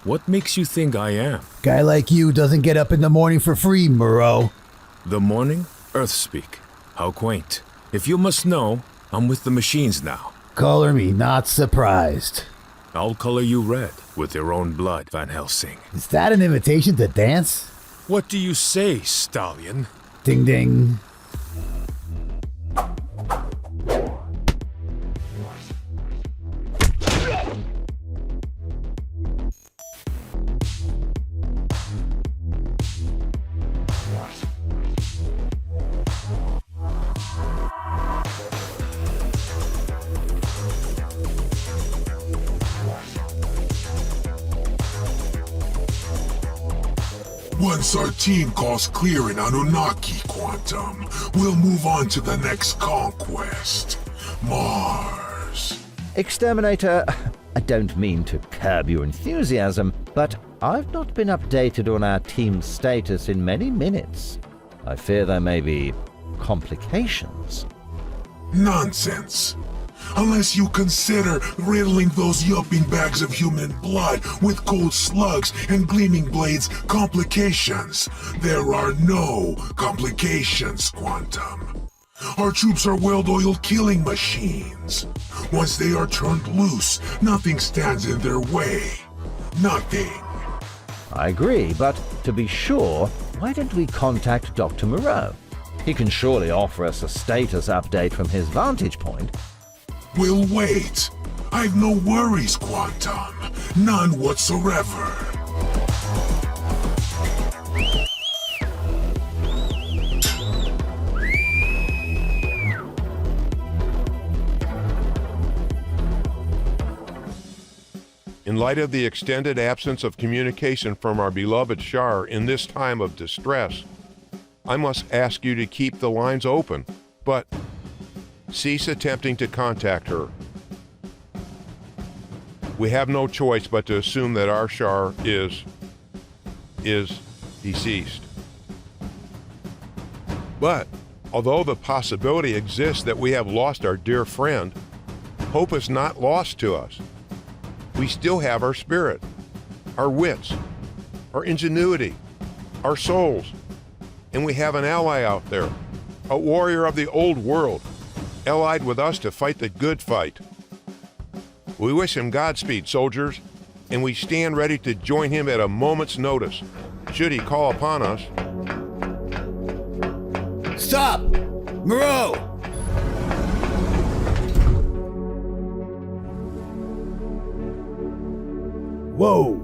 What makes you think I am? Guy like you doesn't get up in the morning for free, Moreau. The morning, Earth speak. How quaint. If you must know, I'm with the machines now. Color me not surprised. I'll color you red with your own blood, Van Helsing. Is that an invitation to dance? What do you say, stallion? Ding ding. Once our team calls clear in Anunnaki, Quantum, we'll move on to the next conquest. Mars. Exterminator, I don't mean to curb your enthusiasm, but I've not been updated on our team's status in many minutes. I fear there may be complications. Nonsense. Unless you consider riddling those yelping bags of human blood with cold slugs and gleaming blades complications. There are no complications, Quantum. Our troops are well-oiled killing machines. Once they are turned loose, nothing stands in their way. Nothing. I agree, but to be sure, why don't we contact Dr. Moreau? He can surely offer us a status update from his vantage point. We'll wait. I've no worries, Quantum. None whatsoever. In light of the extended absence of communication from our beloved Shar in this time of distress, I must ask you to keep the lines open, but cease attempting to contact her. We have no choice but to assume that our Shar is deceased. But Although the possibility exists that we have lost our dear friend, hope is not lost to us. We still have our spirit, our wits, our ingenuity, our souls, and we have an ally out there, a warrior of the old world, allied with us to fight the good fight. We wish him Godspeed, soldiers, and we stand ready to join him at a moment's notice, should he call upon us. Stop! Moreau! Whoa!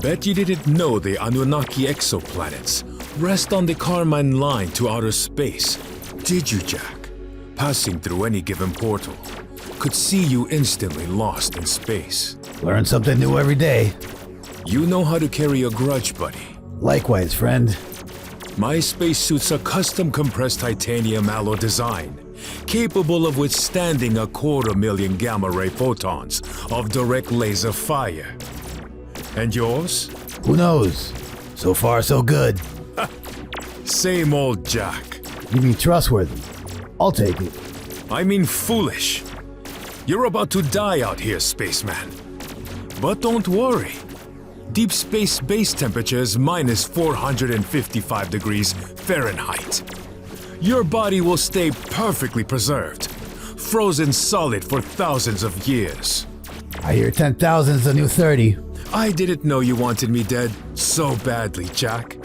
Bet you didn't know the Anunnaki exoplanets rest on the Carmine line to outer space. Did you, Jack? Passing through any given portal could see you instantly lost in space. Learn something new every day. You know how to carry a grudge, buddy. Likewise, friend. My spacesuit's a custom compressed titanium alloy design, capable of withstanding 250,000 gamma-ray photons of direct laser fire. And yours? Who knows? So far, so good. Same old Jack. You mean trustworthy? I'll take it. I mean foolish. You're about to die out here, spaceman. But don't worry. Deep space base temperature is minus 455 degrees Fahrenheit. Your body will stay perfectly preserved, frozen solid for thousands of years. I hear 10,000 is the new 30. I didn't know you wanted me dead so badly, Jack.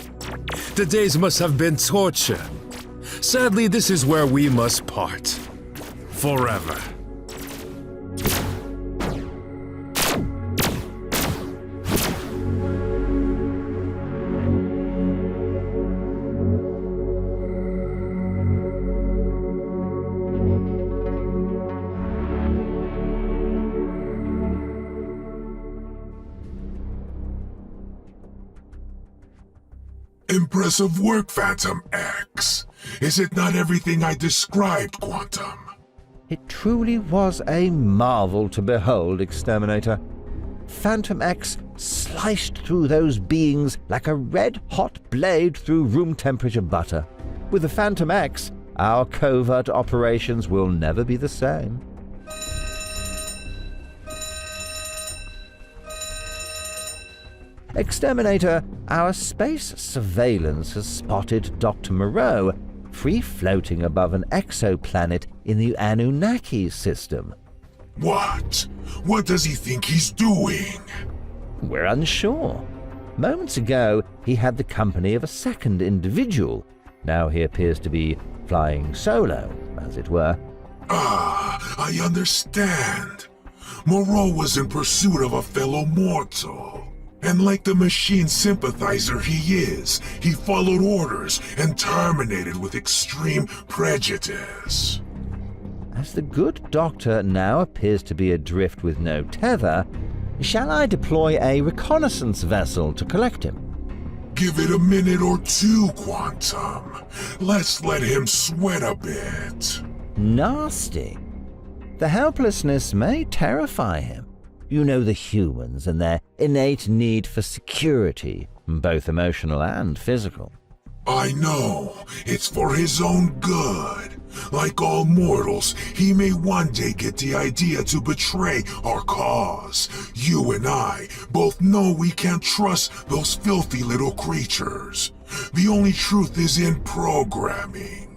The days must have been torture. Sadly, this is where we must part. Forever. Impressive work, Phantom X. Is it not everything I described, Quantum? It truly was a marvel to behold, Exterminator. Phantom X sliced through those beings like a red-hot blade through room-temperature butter. With the Phantom X, our covert operations will never be the same. Exterminator, our space surveillance has spotted Dr. Moreau free-floating above an exoplanet in the Anunnaki system. What? What does he think he's doing? We're unsure. Moments ago, he had the company of a second individual. Now he appears to be flying solo, as it were. Ah, I understand. Moreau was in pursuit of a fellow mortal. And like the machine sympathizer he is, he followed orders and terminated with extreme prejudice. As the good doctor now appears to be adrift with no tether, shall I deploy a reconnaissance vessel to collect him? Give it a minute or two, Quantum. Let's let him sweat a bit. Nasty. The helplessness may terrify him. You know the humans and their innate need for security, both emotional and physical. I know. It's for his own good. Like all mortals, he may one day get the idea to betray our cause. You and I both know we can't trust those filthy little creatures. The only truth is in programming.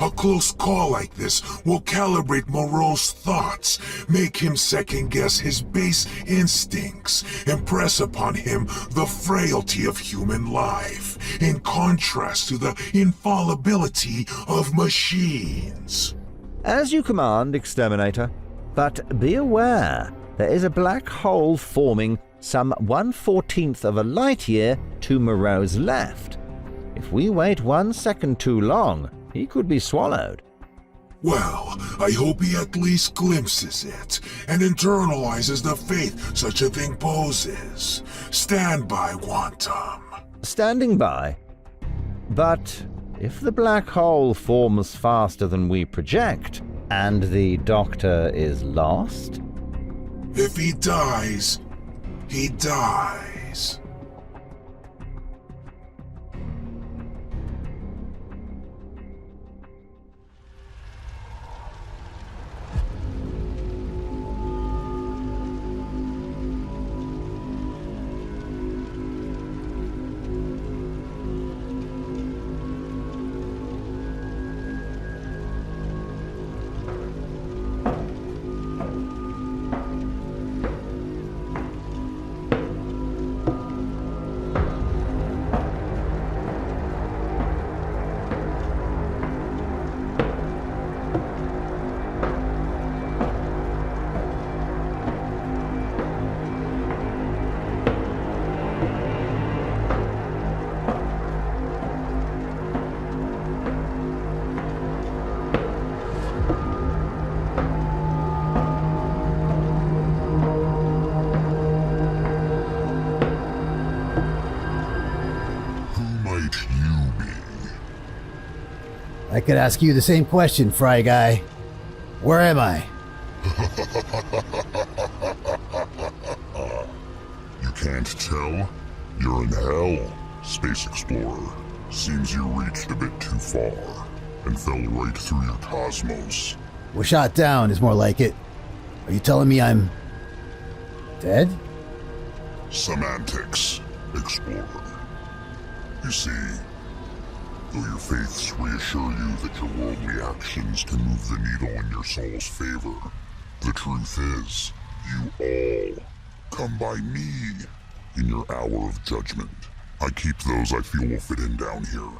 A close call like this will calibrate Moreau's thoughts, make him second-guess his base instincts, impress upon him the frailty of human life, in contrast to the infallibility of machines. As you command, Exterminator, but be aware, there is a black hole forming some 1/14 of a light year to Moreau's left. If we wait 1 second too long, he could be swallowed. Well, I hope he at least glimpses it and internalizes the faith such a thing poses. Stand by, Quantum. Standing by. But if the black hole forms faster than we project, and the Doctor is lost? If he dies, he dies. I could ask you the same question, Fry Guy. Where am I? You can't tell? You're in hell, Space Explorer. Seems you reached a bit too far and fell right through your cosmos. Well, shot down is more like it. Are you telling me I'm... dead? Semantics, Explorer. You see, though your faiths reassure you that your worldly actions can move the needle in your soul's favor, the truth is, you all come by me in your hour of judgment. I keep those I feel will fit in down here.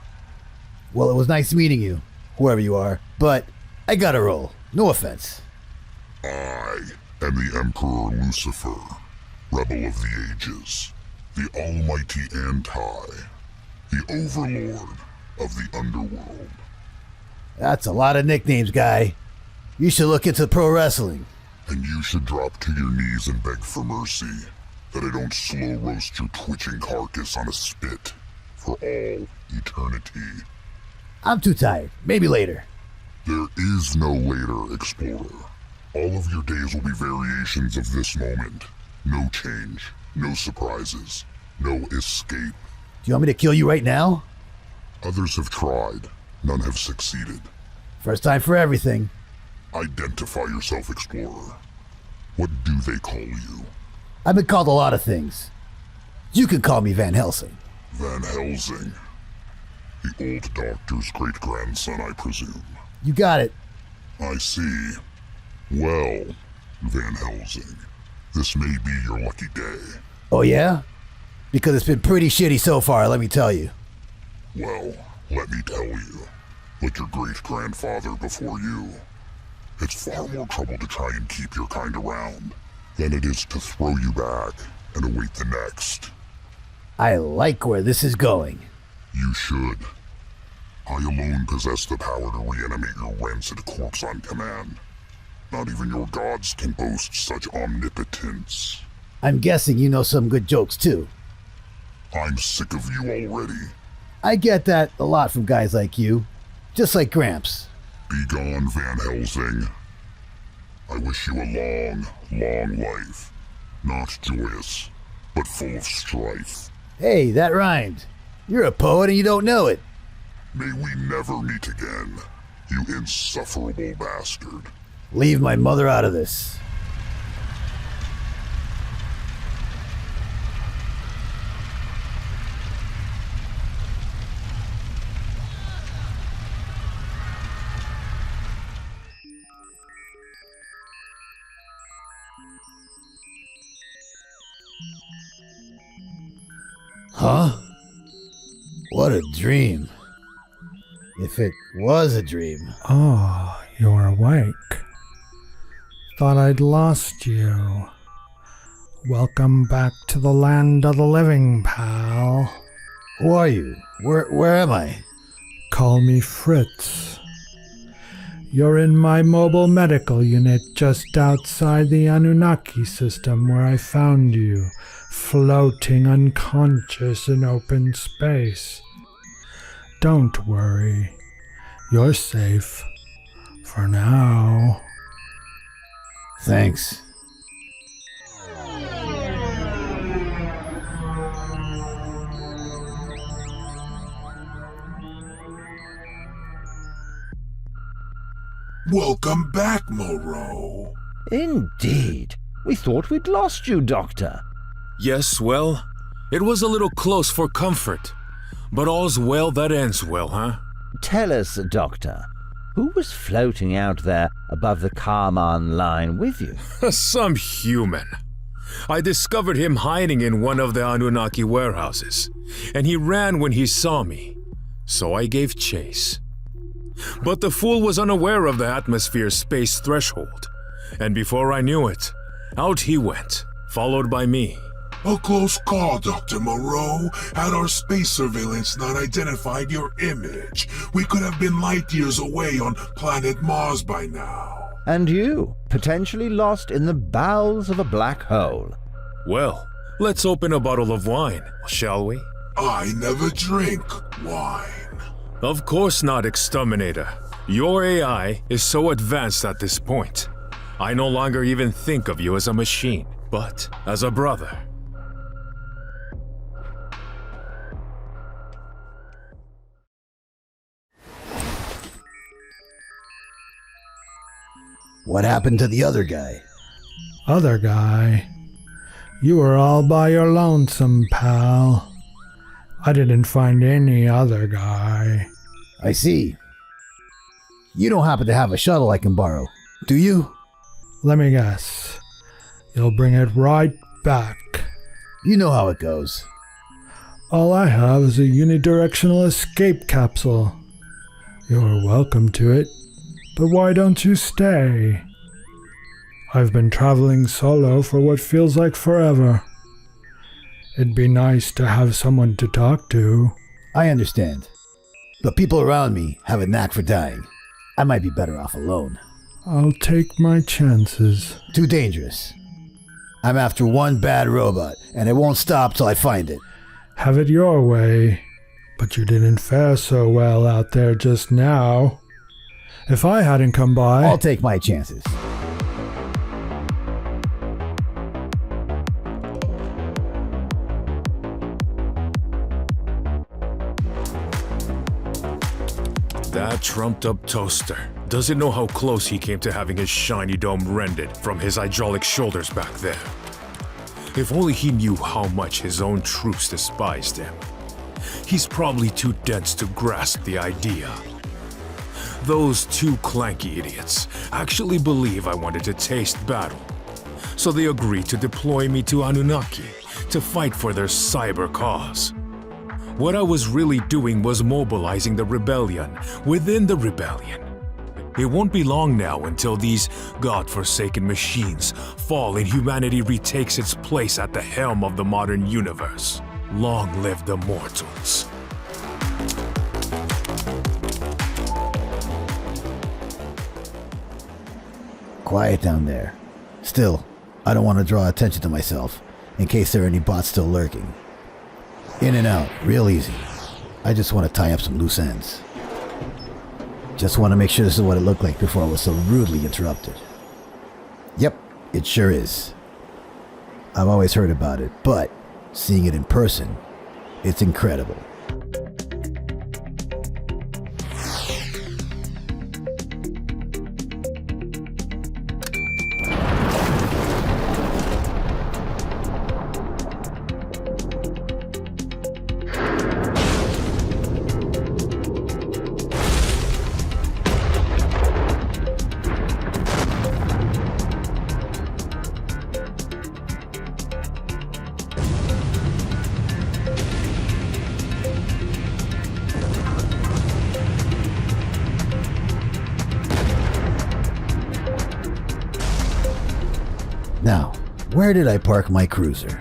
Well, it was nice meeting you, whoever you are, but I gotta roll. No offense. I am the Emperor Lucifer, Rebel of the Ages, the Almighty Anti, the Overlord of the Underworld. That's a lot of nicknames, guy. You should look into pro wrestling. And you should drop to your knees and beg for mercy, that I don't slow roast your twitching carcass on a spit for all eternity. I'm too tired. Maybe later. There is no later, Explorer. All of your days will be variations of this moment. No change, no surprises, no escape. Do you want me to kill you right now? Others have tried. None have succeeded. First time for everything. Identify yourself, Explorer. What do they call you? I've been called a lot of things. You can call me Van Helsing. Van Helsing. The old doctor's great-grandson, I presume. You got it. I see. Well, Van Helsing, this may be your lucky day. Oh yeah? Because it's been pretty shitty so far, let me tell you. Well, let me tell you, like your great-grandfather before you, it's far more trouble to try and keep your kind around than it is to throw you back and await the next. I like where this is going. You should. I alone possess the power to reanimate your rancid corpse on command. Not even your gods can boast such omnipotence. I'm guessing you know some good jokes too. I'm sick of you already. I get that a lot from guys like you. Just like Gramps. Be gone, Van Helsing. I wish you a long, long life. Not joyous, but full of strife. Hey, that rhymed. You're a poet and you don't know it. May we never meet again, you insufferable bastard. Leave my mother out of this. Huh? What a dream. If it was a dream. Oh, you're awake. Thought I'd lost you. Welcome back to the land of the living, pal. Who are you? Where am I? Call me Fritz. You're in my mobile medical unit just outside the Anunnaki system where I found you, floating unconscious in open space. Don't worry. You're safe. For now. Welcome back, Moreau. Indeed. We thought we'd lost you, Doctor. Yes, well, it was a little close for comfort. But all's well that ends well, huh? Tell us, Doctor, who was floating out there above the Karman line with you? Some human. I discovered him hiding in one of the Anunnaki warehouses, and he ran when he saw me, so I gave chase. But the fool was unaware of the atmosphere's space threshold, and before I knew it, out he went, followed by me. A close call, Dr. Moreau. Had our space surveillance not identified your image, we could have been light years away on planet Mars by now. And you, potentially lost in the bowels of a black hole. Well, let's open a bottle of wine, shall we? I never drink wine. Of course not, Exterminator. Your AI is so advanced at this point. I no longer even think of you as a machine, but as a brother. What happened to the other guy? Other guy? You were all by your lonesome, pal. I didn't find any other guy. I see. You don't happen to have a shuttle I can borrow, do you? Let me guess. You'll bring it right back. You know how it goes. All I have is a unidirectional escape capsule. You're welcome to it, but why don't you stay? I've been traveling solo for what feels like forever. It'd be nice to have someone to talk to. I understand. But people around me have a knack for dying. I might be better off alone. I'll take my chances. Too dangerous. I'm after one bad robot, and it won't stop till I find it. Have it your way. But you didn't fare so well out there just now. If I hadn't come by... I'll take my chances. That trumped-up toaster doesn't know how close he came to having his shiny dome rended from his hydraulic shoulders back there. If only he knew how much his own troops despised him. He's probably too dense to grasp the idea. Those two clanky idiots actually believe I wanted to taste battle, so they agreed to deploy me to Anunnaki to fight for their cyber cause. What I was really doing was mobilizing the rebellion within the rebellion. It won't be long now until these godforsaken machines fall and humanity retakes its place at the helm of the modern universe. Long live the mortals. Quiet down there. Still, I don't want to draw attention to myself, in case there are any bots still lurking. In and out, real easy. I just want to tie up some loose ends. Just want to make sure this is what it looked like before I was so rudely interrupted. Yep, it sure is. I've always heard about it, but seeing it in person, it's incredible. Now, where did I park my cruiser?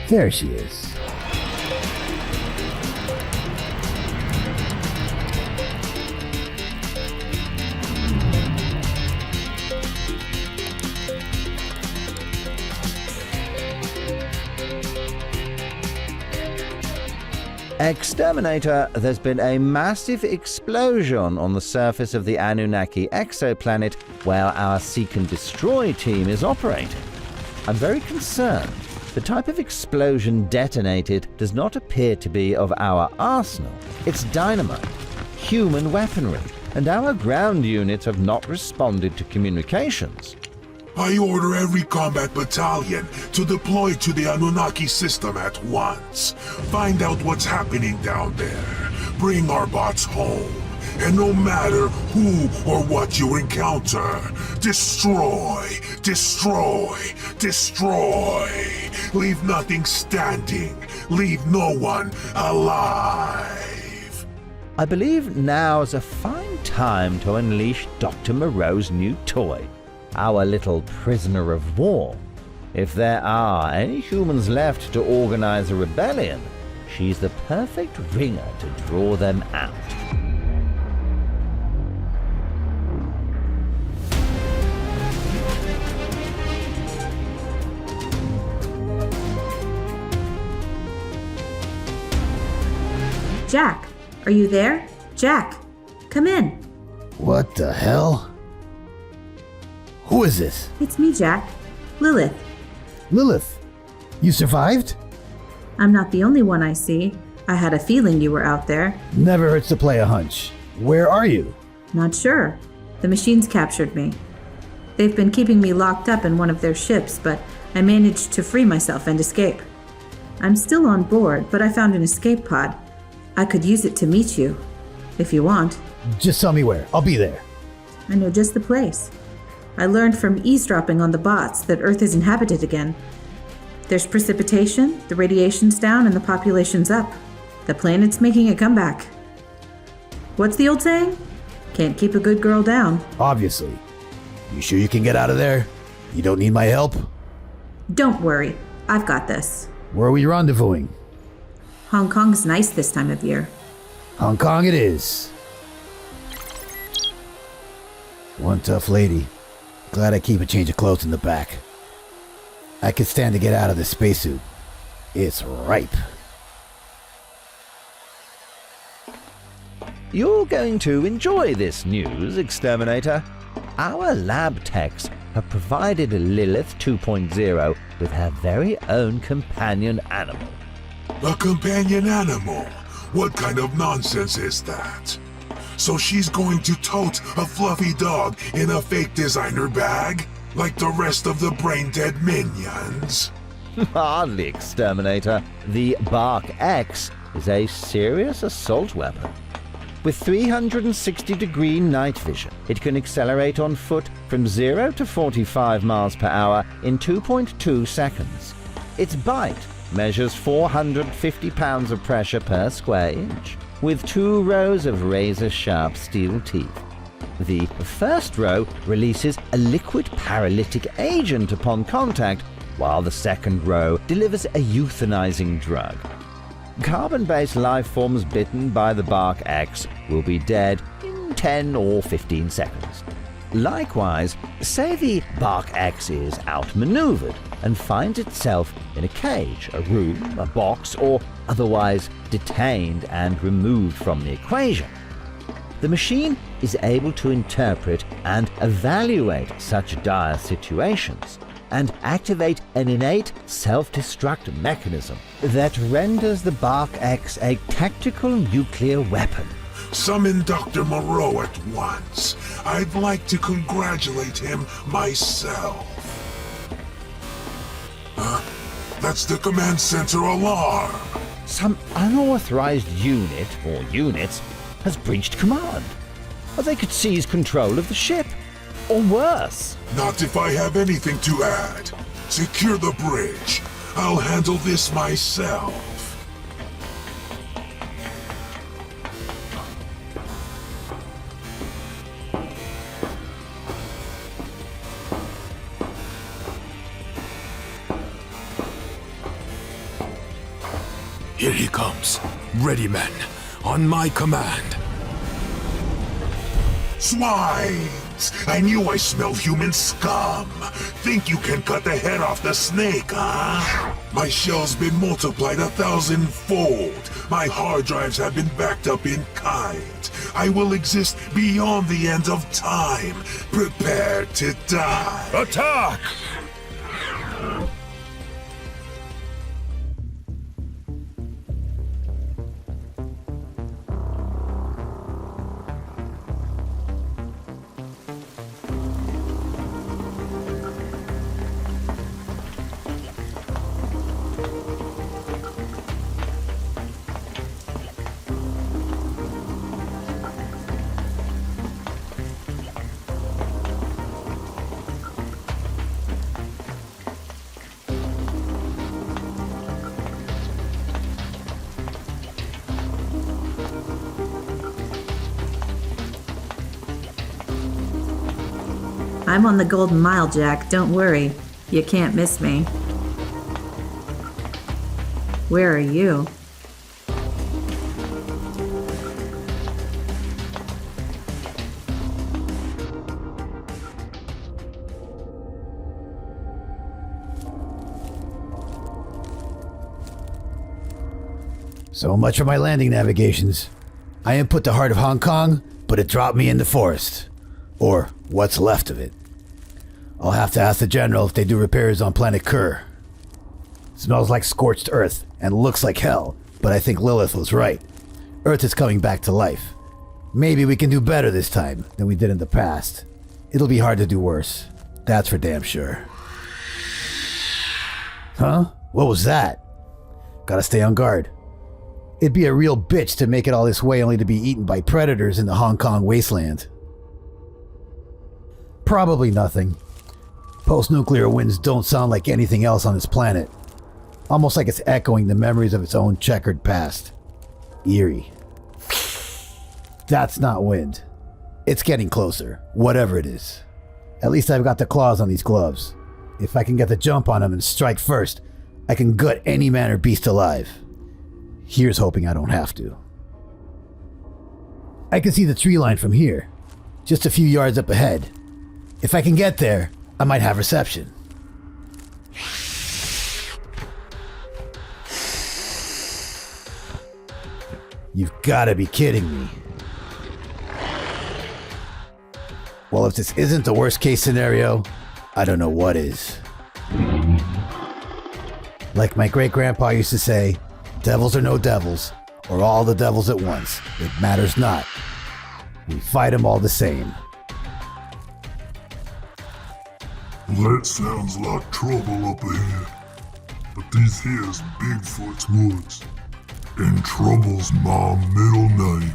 There she is. Exterminator, there's been a massive explosion on the surface of the Anunnaki exoplanet where our Seek and Destroy team is operating. I'm very concerned. The type of explosion detonated does not appear to be of our arsenal. It's dynamite, human weaponry, and our ground units have not responded to communications. I order every combat battalion to deploy to the Anunnaki system at once. Find out what's happening down there. Bring our bots home. And no matter who or what you encounter, destroy, destroy, destroy. Leave nothing standing. Leave no one alive. I believe now's a fine time to unleash Dr. Moreau's new toy, our little prisoner of war. If there are any humans left to organize a rebellion, she's the perfect ringer to draw them out. Jack, are you there? Jack, come in. What the hell? Who is this? It's me, Jack. Lilith. Lilith, you survived? I'm not the only one I see. I had a feeling you were out there. Never hurts to play a hunch. Where are you? Not sure. The machines captured me. They've been keeping me locked up in one of their ships, but I managed to free myself and escape. I'm still on board, but I found an escape pod. I could use it to meet you, if you want. Just tell me where. I'll be there. I know just the place. I learned from eavesdropping on the bots that Earth is inhabited again. There's precipitation, the radiation's down, and the population's up. The planet's making a comeback. What's the old saying? Can't keep a good girl down. Obviously. You sure you can get out of there? You don't need my help? Don't worry. I've got this. Where are we rendezvousing? Hong Kong's nice this time of year. Hong Kong it is. One tough lady. Glad I keep a change of clothes in the back. I could stand to get out of this spacesuit. It's ripe. You're going to enjoy this news, Exterminator. Our lab techs have provided Lilith 2.0 with her very own companion animal. A companion animal? What kind of nonsense is that? So she's going to tote a fluffy dog in a fake designer bag? Like the rest of the brain-dead minions? Hardly, Exterminator. The Bark X is a serious assault weapon. With 360-degree night vision, it can accelerate on foot from 0 to 45 miles per hour in 2.2 seconds. Its bite measures 450 pounds of pressure per square inch, with 2 rows of razor-sharp steel teeth. The first row releases a liquid paralytic agent upon contact, while the second row delivers a euthanizing drug. Carbon-based life forms bitten by the Bark X will be dead in 10 or 15 seconds. Likewise, say the Bark X is outmaneuvered and finds itself in a cage, a room, a box, or otherwise detained and removed from the equation. The machine is able to interpret and evaluate such dire situations and activate an innate self-destruct mechanism that renders the Bark X a tactical nuclear weapon. Summon Dr. Moreau at once. I'd like to congratulate him myself. That's the command center alarm. Some unauthorized unit or units has breached command. Or they could seize control of the ship. Or worse. Not if I have anything to add. Secure the bridge. I'll handle this myself. Here he comes. Ready, men. On my command. Swines! I knew I smelled human scum. Think you can cut the head off the snake, huh? My shell's been multiplied 1,000-fold. My hard drives have been backed up in kind. I will exist beyond the end of time. Prepare to die. Attack! I'm on the Golden Mile, Jack. Don't worry. You can't miss me. Where are you? So much for my landing navigations. I input the heart of Hong Kong, but it dropped me in the forest. Or what's left of it. I'll have to ask the General if they do repairs on planet Kerr. Smells like scorched earth and looks like hell, but I think Lilith was right. Earth is coming back to life. Maybe we can do better this time than we did in the past. It'll be hard to do worse. That's for damn sure. Huh? What was that? Gotta stay on guard. It'd be a real bitch to make it all this way only to be eaten by predators in the Hong Kong wasteland. Probably nothing. Post-nuclear winds don't sound like anything else on this planet. Almost like it's echoing the memories of its own checkered past. Eerie. That's not wind. It's getting closer, whatever it is. At least I've got the claws on these gloves. If I can get the jump on them and strike first, I can gut any man or beast alive. Here's hoping I don't have to. I can see the tree line from here, just a few yards up ahead. If I can get there, I might have reception. You've gotta be kidding me. Well, if this isn't the worst case scenario, I don't know what is. Like my great-grandpa used to say, devils are no devils, or all the devils at once. It matters not. We fight them all the same. That sounds like trouble up ahead. But these here's Bigfoot's woods. And trouble's my middle name.